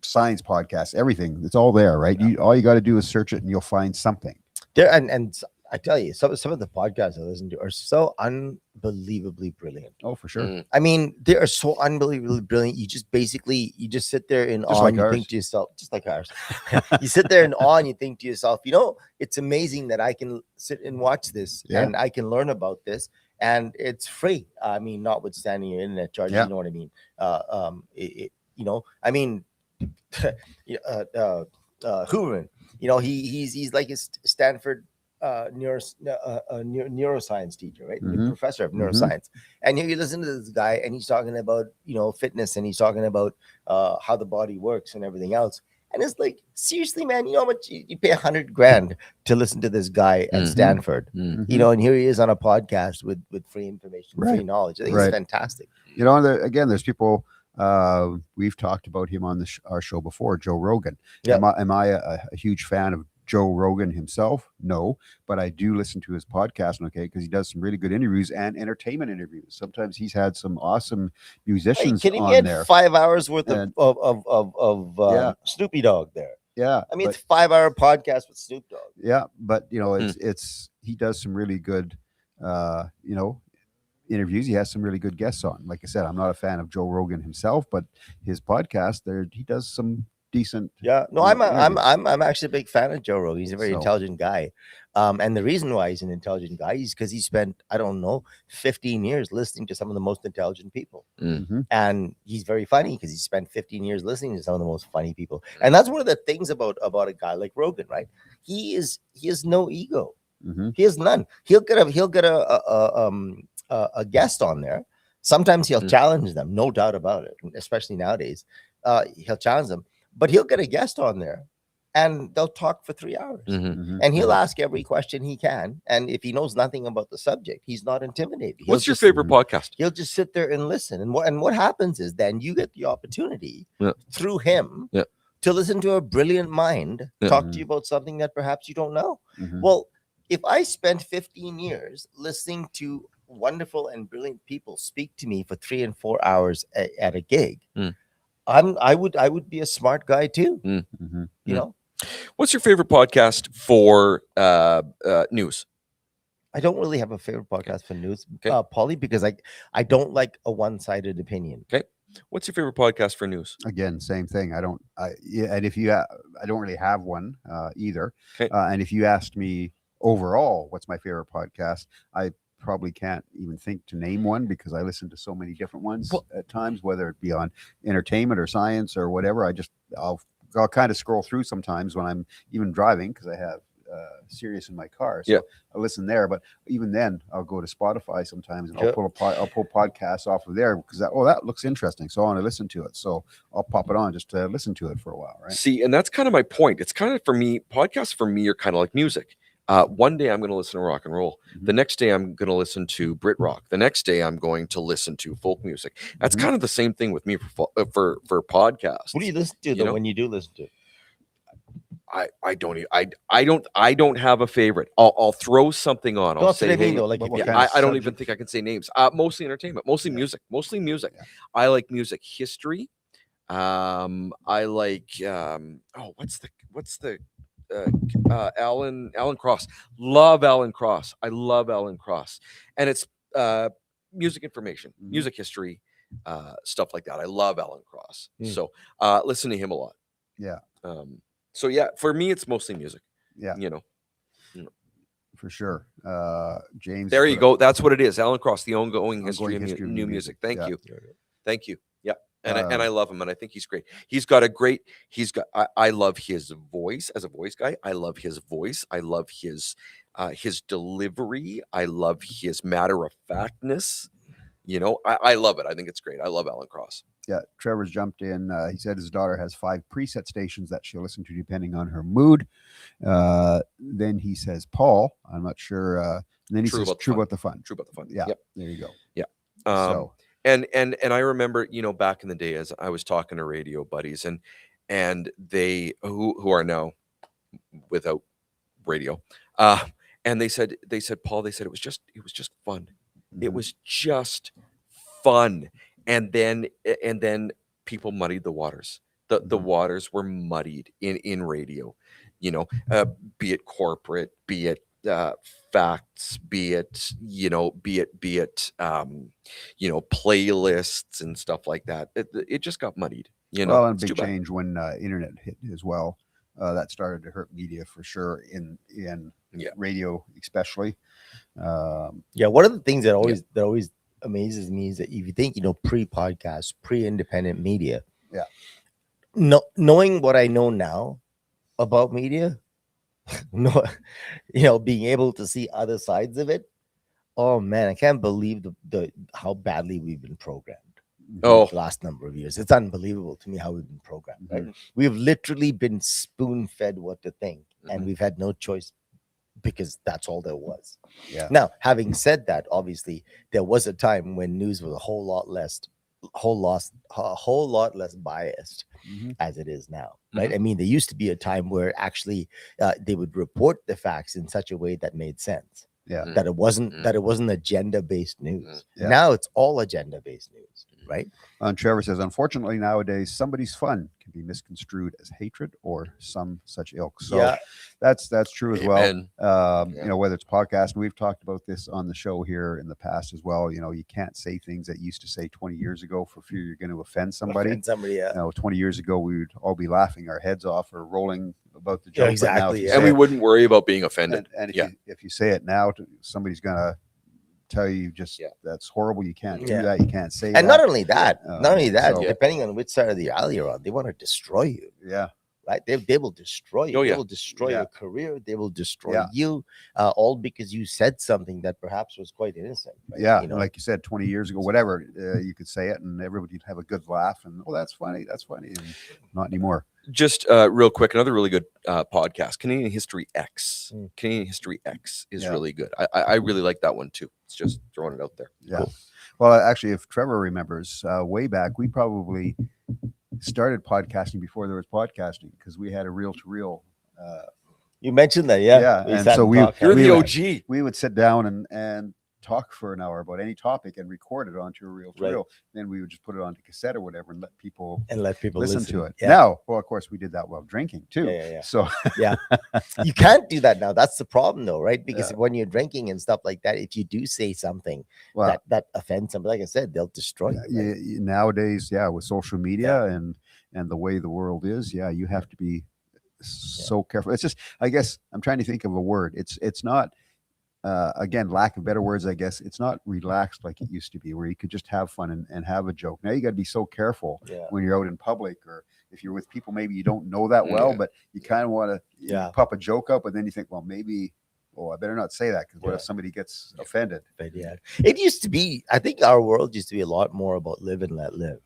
science podcasts, everything, it's all there, right? All you got to do is search it and you'll find something There and I tell you, some of the podcasts I listen to are so unbelievably brilliant. Oh, for sure. I mean, they are so unbelievably brilliant. You just sit there in awe like and you think to yourself, just like ours. You sit there in awe and you think to yourself, it's amazing that I can sit and watch this and I can learn about this, and it's free. I mean, notwithstanding your internet charge, you know what I mean? I mean, Hooverman, he's like a Stanford neuroscience teacher, right? Professor of neuroscience. And you listen to this guy and he's talking about fitness, and he's talking about how the body works and everything else. And it's like, seriously, man, you know how much you pay $100,000 to listen to this guy at Stanford, and here he is on a podcast with free information, free knowledge. I think it's fantastic. There's people, we've talked about him on our show before, Joe Rogan. Am I a huge fan of Joe Rogan himself? No, but I do listen to his podcast, because he does some really good interviews and entertainment interviews. Sometimes he's had some awesome musicians on there. 5 hours worth of Snoopy Dogg there. Yeah, I mean, it's 5-hour podcast with Snoop Dogg. Yeah, but it's he does some really good, interviews. He has some really good guests on. Like I said, I'm not a fan of Joe Rogan himself, but his podcast there, he does some decent. I'm actually a big fan of Joe Rogan. He's a very intelligent guy, and the reason why he's an intelligent guy is because he spent 15 years listening to some of the most intelligent people, and he's very funny because he spent 15 years listening to some of the most funny people. And that's one of the things about a guy like Rogan, right? He has no ego. He has none. He'll get a guest on there. Sometimes he'll challenge them, no doubt about it, especially nowadays. He'll challenge them. But he'll get a guest on there and they'll talk for 3 hours. And he'll ask every question he can. And if he knows nothing about the subject, he's not intimidated. What's your favorite podcast? He'll just sit there and listen. And what happens is then you get the opportunity through him to listen to a brilliant mind talk to you about something that perhaps you don't know. Well, if I spent 15 years listening to wonderful and brilliant people speak to me for 3 and 4 hours at a gig, I would be a smart guy too. What's your favorite podcast for news? I don't really have a favorite podcast for news, Podlie, because I don't like a one-sided opinion. Okay. What's your favorite podcast for news? Again, same thing. I don't. And if you, I don't really have one either. Okay. And if you asked me overall, what's my favorite podcast, I probably can't even think to name one because I listen to so many different ones at times, whether it be on entertainment or science or whatever. I'll kind of scroll through sometimes when I'm even driving because I have Sirius in my car, so I listen there. But even then, I'll go to Spotify sometimes and I'll pull podcasts off of there because that looks interesting, so I want to listen to it. So I'll pop it on just to listen to it for a while, right? See, and that's kind of my point. It's kind of for me, podcasts for me are kind of like music. One day I'm going to listen to rock and roll. The next day I'm going to listen to Brit rock. The next day I'm going to listen to folk music. That's kind of the same thing with me for podcasts. What do you listen to though when you do listen to it? I don't have a favorite. I'll throw something on. I'll say, hey, I don't even think I can say names. Mostly entertainment, mostly music. Yeah. I like music history. I like what's the Alan Cross. Love Alan Cross. I love Alan Cross, and it's music information, music history, stuff like that. I love Alan Cross, so listen to him a lot. Yeah. So yeah, for me, it's mostly music. Yeah. For sure. James. There you go. That's what it is. Alan Cross, the ongoing history of new music. Thank you. Thank you. Yeah. And I love him, and I think he's great. I love his voice as a voice guy. I love his voice. I love his delivery. I love his matter of factness. I love it. I think it's great. I love Alan Cross. Yeah, Trevor's jumped in. He said his daughter has 5 preset stations that she'll listen to depending on her mood. Then he says, Paul, I'm not sure. And then he says, True about the fun. True about the fun. Yeah, there you go. Yeah. And I remember, back in the day as I was talking to radio buddies and they who are now without radio, and they said, Paul, it was just fun. It was just fun. And then people muddied the waters. The waters were muddied in radio, be it corporate, be it facts, be it playlists and stuff like that. It just got muddied. Well, and big change when internet hit as well. That started to hurt media for sure in radio, especially. One of the things that always amazes me is that if you think pre-podcast, pre-independent media, knowing what I know now about media, being able to see other sides of it, oh man, I can't believe the how badly we've been programmed the last number of years. It's unbelievable to me how we've been programmed, right? We've literally been spoon-fed what to think, and we've had no choice because that's all there was. Yeah. Now, having said that, obviously there was a time when news was a whole lot less biased as it is now, right? I mean, there used to be a time where actually they would report the facts in such a way that made sense. Yeah. That it wasn't agenda-based news. Yeah. Now it's all agenda-based news, right? Trevor says, unfortunately, nowadays somebody's fun can be misconstrued as hatred or some such ilk. So that's true as well. Whether it's podcast, and we've talked about this on the show here in the past as well. You can't say things that you used to say 20 years ago for fear you're going to offend somebody. 20 years ago, we would all be laughing our heads off or rolling about the joke. Exactly. And we wouldn't worry about being offended. And if you say it now, somebody's going to tell you that's horrible. You can't do that. You can't say that. And not only that, depending on which side of the alley you're on, they want to destroy you. Yeah. Right? They will destroy you. They will destroy your career. They will destroy you, all because you said something that perhaps was quite innocent. Right? Yeah. Like you said, 20 years ago, whatever, you could say it and everybody would have a good laugh and, that's funny. That's funny. And not anymore. Just real quick, another really good podcast, Canadian History X. Canadian History X is really good. I really like that one too. It's just throwing it out there. Yeah. Cool. Well, actually, if Trevor remembers, way back, we probably started podcasting before there was podcasting because we had a reel-to-reel. You mentioned that, yeah. And so you're the OG. We would sit down and talk for an hour about any topic and record it onto a reel to Right. reel. Then we would just put it onto cassette or whatever and let people listen to it. Yeah. Now, well, of course, we did that while drinking too. Yeah. So You can't do that now. That's the problem, though, right? Because Yeah. when you're drinking and stuff like that, if you do say something well, that offends somebody, like I said, they'll destroy you. Right? nowadays, with social media and the way the world is, you have to be so careful. It's just, I guess, I'm trying to think of a word. It's not. Again, lack of better words, I guess it's not relaxed like it used to be, where you could just have fun and have a joke. Now you got to be so careful when you're out in public, or if you're with people maybe you don't know that well, but you kind of want to pop a joke up, but then you think, well, maybe, I better not say that, because what if somebody gets offended? But it used to be. I think our world used to be a lot more about live and let live.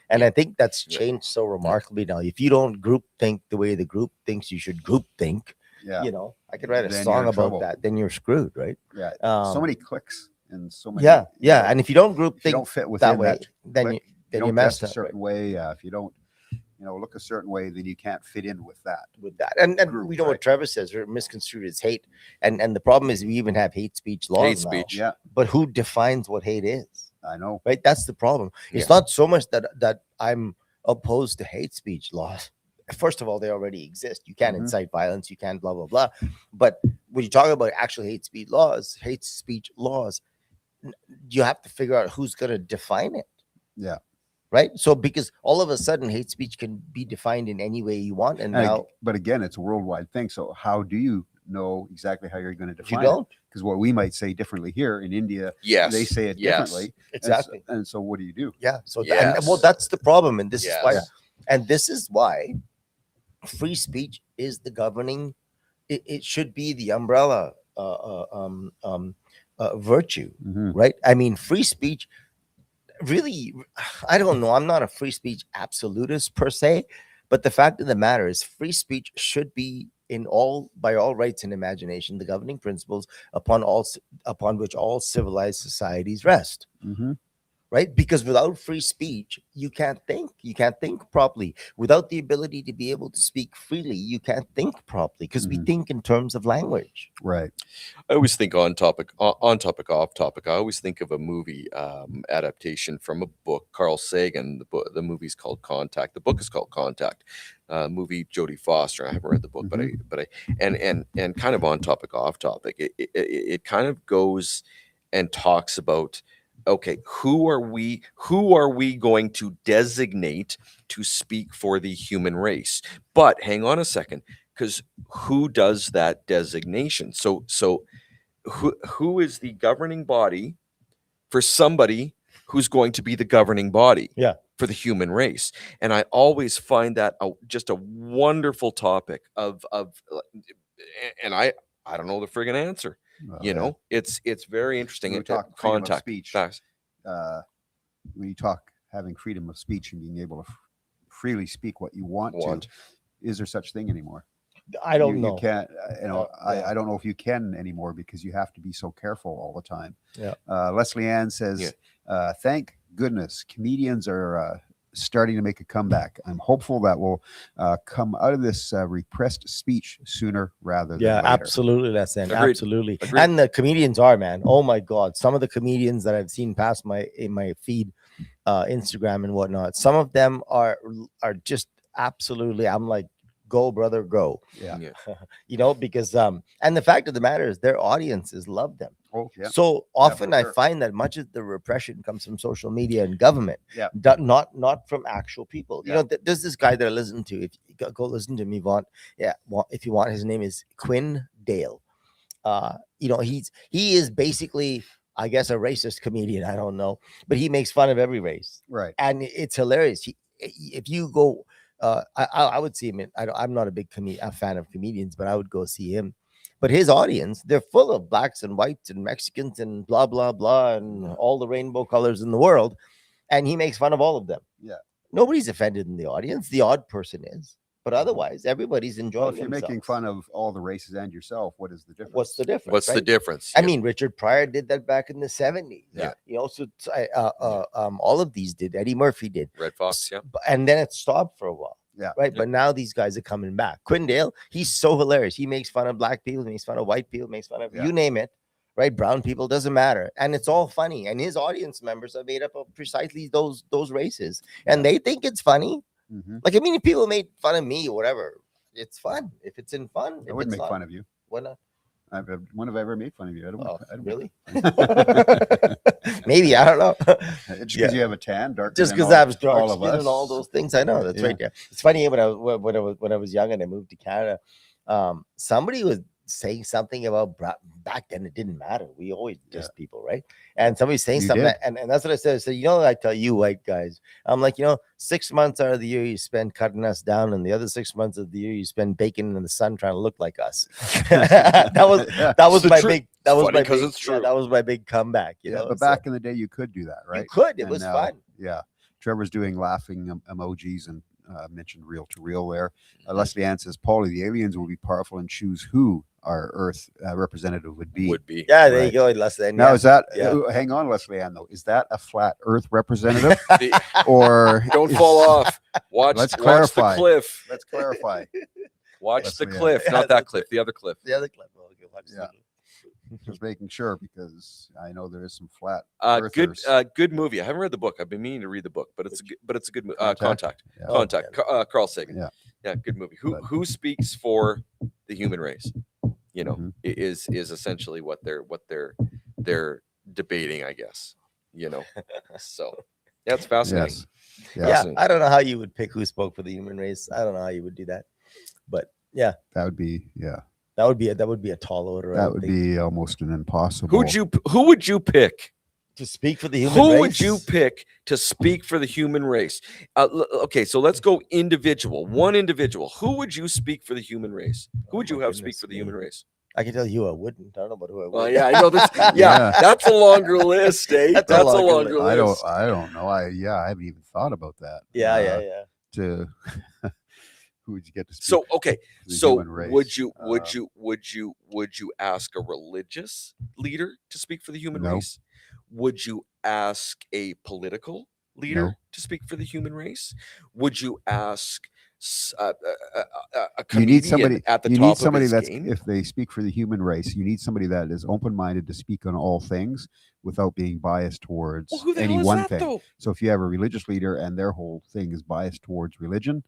And I think that's changed so remarkably now. If you don't group think the way the group thinks you should group think. I could write a Then song you're in about trouble. that. Then you're screwed, right? So many clicks and so many. And if you don't group if you think don't fit within that way, that then click, you don't messed dress a up. certain way. If you don't, look a certain way, then you can't fit in with that. And group, we know right? what Trevor says, or misconstrued as hate. And the problem is we even have hate speech laws Hate now. speech. Yeah, But who defines what hate is? I know. Right? That's the problem. It's not so much that I'm opposed to hate speech laws. First of all, they already exist. You can't incite violence. You can't blah, blah, blah. But when you talk about actual hate speech laws, you have to figure out who's going to define it. Yeah. Right. So because all of a sudden hate speech can be defined in any way you want. And now, but again, it's a worldwide thing. So how do you know exactly how you're going to define you don't. Because what we might say differently here in India, Yes. they say it differently. Exactly. And so what do you do? Yeah. So Yes. that's the problem. And this is why. Yes. And this is why free speech is the governing. It should be the umbrella virtue, Mhm. right? I mean, free speech. Really, I don't know. I'm not a free speech absolutist per se, but the fact of the matter is, free speech should be by all rights and imagination, the governing principles upon which all civilized societies rest. Mhm. Right? Because without free speech, you can't think. You can't think properly. Without the ability to be able to speak freely, you can't think properly, because we think in terms of language. Right. I always think on topic, off topic. I always think of a movie adaptation from a book. Carl Sagan. The movie's called Contact. The book is called Contact. Movie Jodie Foster. I haven't read the book, but I and kind of on topic, off topic. It kind of goes and talks about, okay, who are we going to designate to speak for the human race? But hang on a second, because who does that designation? So who is the governing body for somebody who's going to be the governing body for the human race? And I always find that just a wonderful topic of and I don't know the friggin' answer. It's very interesting. When we talk freedom of speech, Facts. when you talk having freedom of speech and being able to freely speak what you want to, is there such thing anymore? I don't know. You can't. I don't know if you can anymore, because you have to be so careful all the time. Yeah. Leslie Ann says, "Thank goodness comedians are starting to make a comeback. I'm hopeful that will come out of this repressed speech sooner rather than later." Absolutely, Leslie Ann. Agreed. Absolutely. Agreed. And the comedians are, man. Oh my God, some of the comedians that I've seen pass in my feed, Instagram and whatnot. Some of them are just absolutely. I'm like, go, brother, go. Yeah. Because and the fact of the matter is, their audiences love them. Oh, yeah. So often for I sure. find that much of the repression comes from social media and government, Yeah. not from actual people. Yeah. There's this guy that I listen to. If you go listen to him, if you want, his name is Quinn Dale. He is basically, I guess, a racist comedian. I don't know, but he makes fun of every race, Right. and it's hilarious. If you go, I would see him. I'm not a big fan of comedians, but I would go see him. But his audience, they're full of blacks and whites and Mexicans and blah, blah, blah, and all the rainbow colors in the world. And he makes fun of all of them. Yeah. Nobody's offended in the audience. The odd person is. But otherwise, everybody's enjoying Well, if you're making themselves. fun of all the races and yourself, what is the difference? What's the difference? What's the right? difference? I mean, Richard Pryor did that back in the 70s. Yeah. So all of these did. Eddie Murphy did. Red Fox, yeah. And then it stopped for a while. Yeah. Right. Yeah. But now these guys are coming back. Quinn Dale, he's so hilarious. He makes fun of black people, he makes fun of white people, makes fun of you name it. right? Brown people, doesn't matter, and it's all funny. And his audience members are made up of precisely those races, and they think it's funny. Mhm. Like, I mean, if people made fun of me or whatever, it's fun. If it's in fun, I if wouldn't it's make not, fun of you. why not? When have I ever made fun of you? I don't. Oh, I don't really? Make Maybe, I don't know. Just because you have a tan, darker Just than because I have dark all of skin us. and all those things, I know that's Yeah. right. Yeah, it's funny when I was young and I moved to Canada. Somebody was saying something about back then. It didn't matter. We always dissed people, right? And somebody's saying You something, did. and that's what I said. I said, I tell you, white guys, I'm like, 6 months out of the year you spend cutting us down, and the other 6 months of the year you spend baking in the sun trying to look like us. that was the my truth. big. That It's was funny my 'cause big. it's Yeah, true. that was my big comeback. You know, but so back in the day, you could do that, right? you could. It And was now, fun. Yeah. Trevor's doing laughing emojis and mentioned reel to reel there. Mhm. Leslie Ann says, Paulie, the aliens will be powerful and choose who our Earth representative would be. Would be. Yeah, there Right. you go, Leslie. Now, is that, Yeah. hang on, Leslie Ann, though, is that a flat Earth representative The- or don't is- fall off. Watch Let's watch the clarify. cliff. Let's clarify. Watch Leslie the Ann. cliff, Yeah, not that that's cliff, the other cliff. The other clip. Well, okay, watch Yeah. the- Just making sure because I know there is some flat Good Earthers. good movie. I haven't read the book. I've been meaning to read the book, but it's a good movie. Contact? Contact. Yeah. Oh, Contact. Carl Sagan. Yeah. Yeah, good movie. Who But- who speaks for the human race? Mhm. Is essentially what they're debating, I guess. So yeah, it's fascinating. Yes. Yeah, Fascinating. I don't know how you would pick who spoke for the human race. I don't know how you would do that, but yeah, That would be, yeah. that would be a tall order. I That would think, be almost an impossible. Who would you pick? to speak for the human Who race. would you pick to speak for the human race? Okay, so let's go individual. One individual. Who would you speak for the human race? Who would Oh you my have speak goodness for the me. human race? I can tell you I wouldn't. I don't know about who I would. Well, yeah, I know that's Yeah. that's a longer list, eh? That's That's, a a longer longer list. I don't know. I haven't even thought about that. yeah. To who would you get to speak? So okay, for the so human race? would you ask a religious leader to speak for the human No. race? Would you ask a political leader No. to speak for the human race? Would you ask a You comedian need somebody at the you top need somebody of his that's game? if they speak for the human race, you need somebody that is open-minded to speak on all things without being biased towards Well, who the any hell is one that thing. though? So if you have a religious leader and their whole thing is biased towards religion,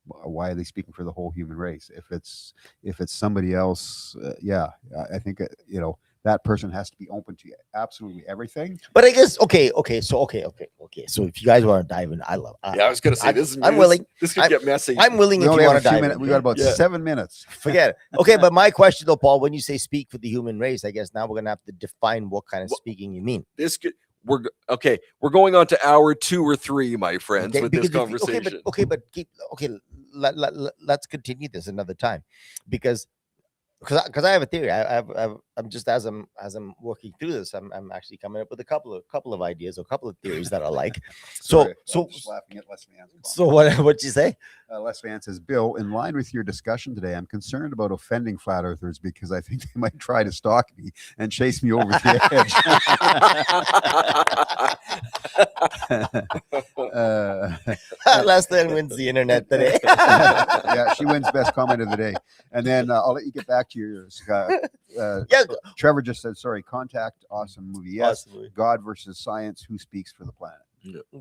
why are they speaking for the whole human race? If it's somebody else, I think that person has to be open to absolutely everything. But I guess okay. So if you guys want to dive in, I love. Yeah, I was gonna say this. I'm willing. This could get messy. I'm willing We if only you have want a to few dive minutes. in. We got about Yeah. 7 minutes. Forget it. Okay, but my question though, Paul, when you say speak for the human race, I guess now we're gonna have to define what kind of Well, speaking you mean. This could. We're going on to hour 2 or 3, my friends, Okay, with this because if- conversation. let's continue this another time, because I have a theory. I'm just as I'm working through this, I'm actually coming up with a couple of ideas or a couple of theories that I like. Sorry, So I'm just laughing at Leslie Ann's comment. so what'd you say? Leslie Ann says, Bill, in line with your discussion today, I'm concerned about offending flat earthers because I think they might try to stalk me and chase me over the edge. Less than wins the internet today. Yeah, she wins best comment of the day. And then I'll let you get back to yours. Yeah, Trevor just said, sorry, Contact, awesome movie. Yes. possibly. God versus science, who speaks for the planet?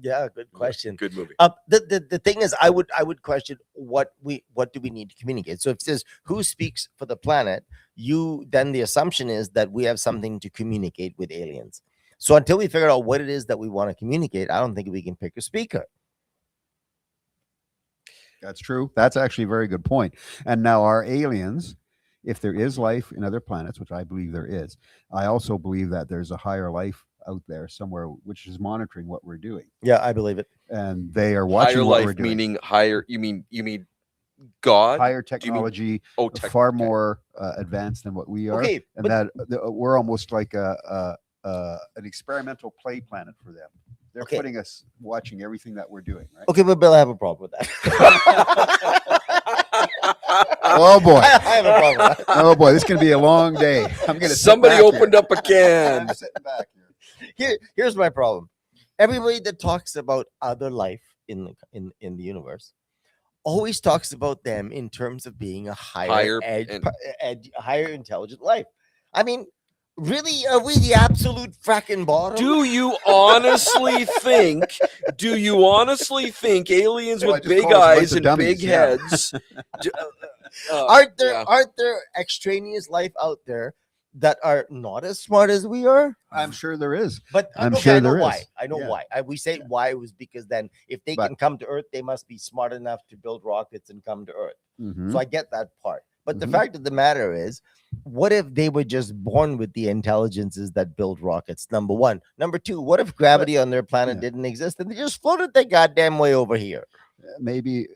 Yeah, good question. Good movie. The thing is, I would question what do we need to communicate. So if it says who speaks for the planet, then the assumption is that we have something to communicate with aliens. So until we figure out what it is that we want to communicate, I don't think we can pick a speaker. That's true. That's actually a very good point. And now our aliens, if there is life in other planets, which I believe there is, I also believe that there's a higher life out there somewhere which is monitoring what we're doing. Yeah, I believe it. And they are watching Higher what we're life doing. meaning higher. You mean God? Higher technology, far more advanced than what we are. Okay, And that we're almost like an experimental play planet for them. They're Okay. putting us watching everything that we're doing, right? Okay, but Bill, I have a problem with that. Oh boy. I have a problem with that. Oh boy, this is gonna be a long day. I'm gonna Somebody opened up a can. I'm sitting back here. Here's my problem. Everybody that talks about other life in the universe always talks about them in terms of being a higher Higher edge, and- higher intelligent life. I mean, Really? Are we the absolute fracking bottom? Do you honestly think? Do you honestly think aliens Well, I with just big call us a bunch eyes of and dummies, big yeah. heads? do- aren't there yeah. aren't there extraneous life out there that are not as smart as we are? I'm sure there is. But I'm okay, sure I know there why. is. I know Yeah. why. We say why was because then if they But- can come to Earth, they must be smart enough to build rockets and come to Earth. Mhm. So I get that part. But the Mhm. fact of the matter is, what if they were just born with the intelligences that build rockets? Number one. Number two, what if gravity on their planet yeah. didn't exist and they just floated their goddamn way over here? Maybe,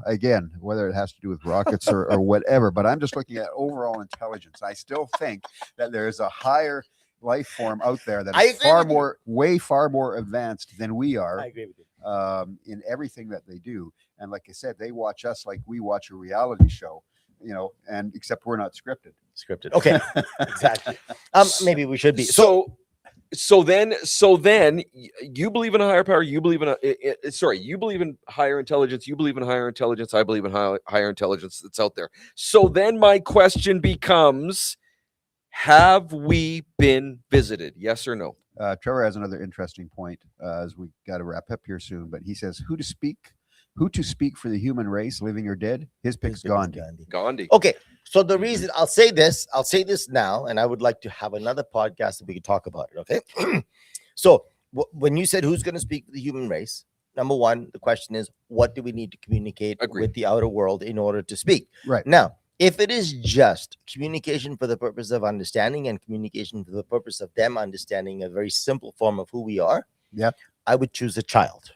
again, whether it has to do with rockets or whatever, but I'm just looking at overall intelligence. I still think that there is a higher life form out there that I is agree with you. way far more advanced than we are. I agree with you. In everything that they do. And like I said, they watch us like we watch a reality show, and except we're not scripted. Scripted. Okay, exactly. Maybe we should be. So then you believe in a higher power. You believe in you believe in higher intelligence. You believe in higher intelligence. I believe in higher intelligence that's out there. So then my question becomes, have we been visited? Yes or no? Trevor has another interesting point as we got to wrap up here soon, but he says, who to speak for the human race, living or dead? His pick's Gandhi. Gandhi. Okay, so the reason I'll say this now, and I would like to have another podcast that we can talk about it. Okay, so when you said who's going to speak for the human race, number one, the question is, what do we need to communicate Agreed. with the outer world in order to speak? Right. Now, if it is just communication for the purpose of understanding and communication for the purpose of them understanding a very simple form of who we are, yeah, I would choose a child.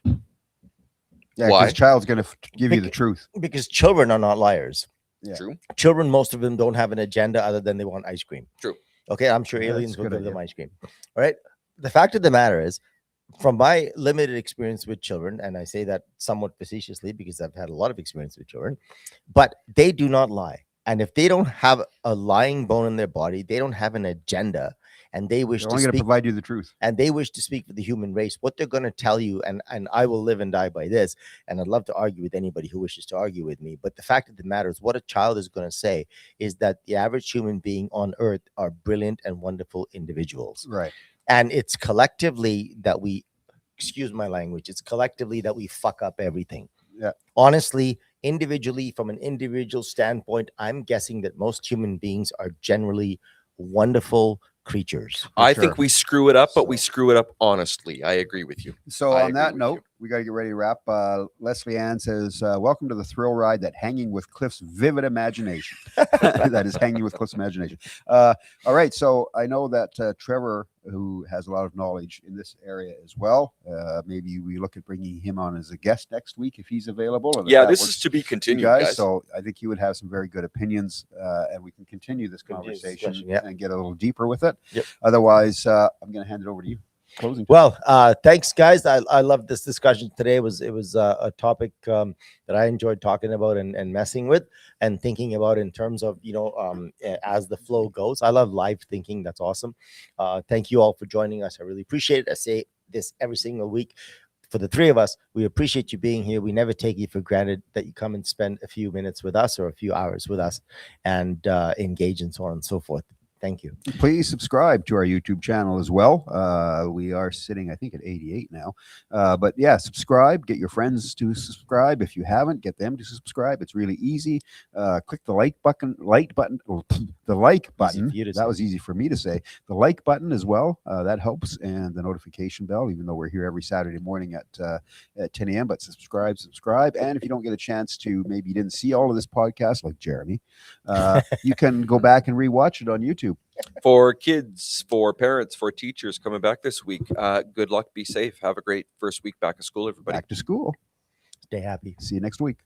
Yeah, Why? because child's going to give you the truth. Because children are not liars. Yeah. True. Children, most of them don't have an agenda other than they want ice cream. True. Okay, I'm sure Yeah, that's aliens a will good give them idea. ice cream. All right. The fact of the matter is, from my limited experience with children, and I say that somewhat facetiously because I've had a lot of experience with children, but they do not lie. And if they don't have a lying bone in their body, they don't have an agenda, and they wish They're to only going to speak provide you the truth. and they wish to speak for the human race, what they're going to tell you, and I will live and die by this, and I'd love to argue with anybody who wishes to argue with me, but the fact of the matter is, what a child is going to say is that the average human being on earth are brilliant and wonderful individuals. Right. And it's collectively that we, excuse my language, it's collectively that we fuck up everything. Yeah. Honestly, individually, from an individual standpoint, I'm guessing that most human beings are generally wonderful creatures. I sure. think we screw it up, but we So- screw it up honestly. I agree with you. So I on agree that with note, you. we got to get ready to wrap. Leslie Ann says, welcome to the thrill ride that hanging with Cliff's vivid imagination. That is hanging with Cliff's imagination. All right. So I know that Trevor, who has a lot of knowledge in this area as well, maybe we look at bringing him on as a guest next week if he's available. And if Yeah, that this works is to be for you continued, guys. guys. So I think you would have some very good opinions, and we can continue this Continue this conversation discussion, yeah. and get a little deeper with it. Yep. Otherwise, I'm going to hand it over to you. Closing. Well, thanks, guys. I love this discussion today. It was a topic that I enjoyed talking about and messing with and thinking about in terms of, as the flow goes. I love live thinking. That's awesome. Thank you all for joining us. I really appreciate it. I say this every single week. For the three of us, we appreciate you being here. We never take you for granted that you come and spend a few minutes with us or a few hours with us and engage and so on and so forth. Thank you. Please subscribe to our YouTube channel as well. We are sitting, I think, at 88 now. But yeah, subscribe. Get your friends to subscribe. If you haven't, get them to subscribe. It's really easy. Click the like button. The like button. for you to That say. was easy for me to say. The like button as well. That helps, and the notification bell. Even though we're here every Saturday morning at 10 a.m. But subscribe. And if you don't get a chance to, maybe you didn't see all of this podcast, like Jeremy, you can go back and rewatch it on YouTube. For kids, for parents, for teachers coming back this week, good luck. Be safe. Have a great first week back of school, everybody. Back to school. Stay happy. See you next week.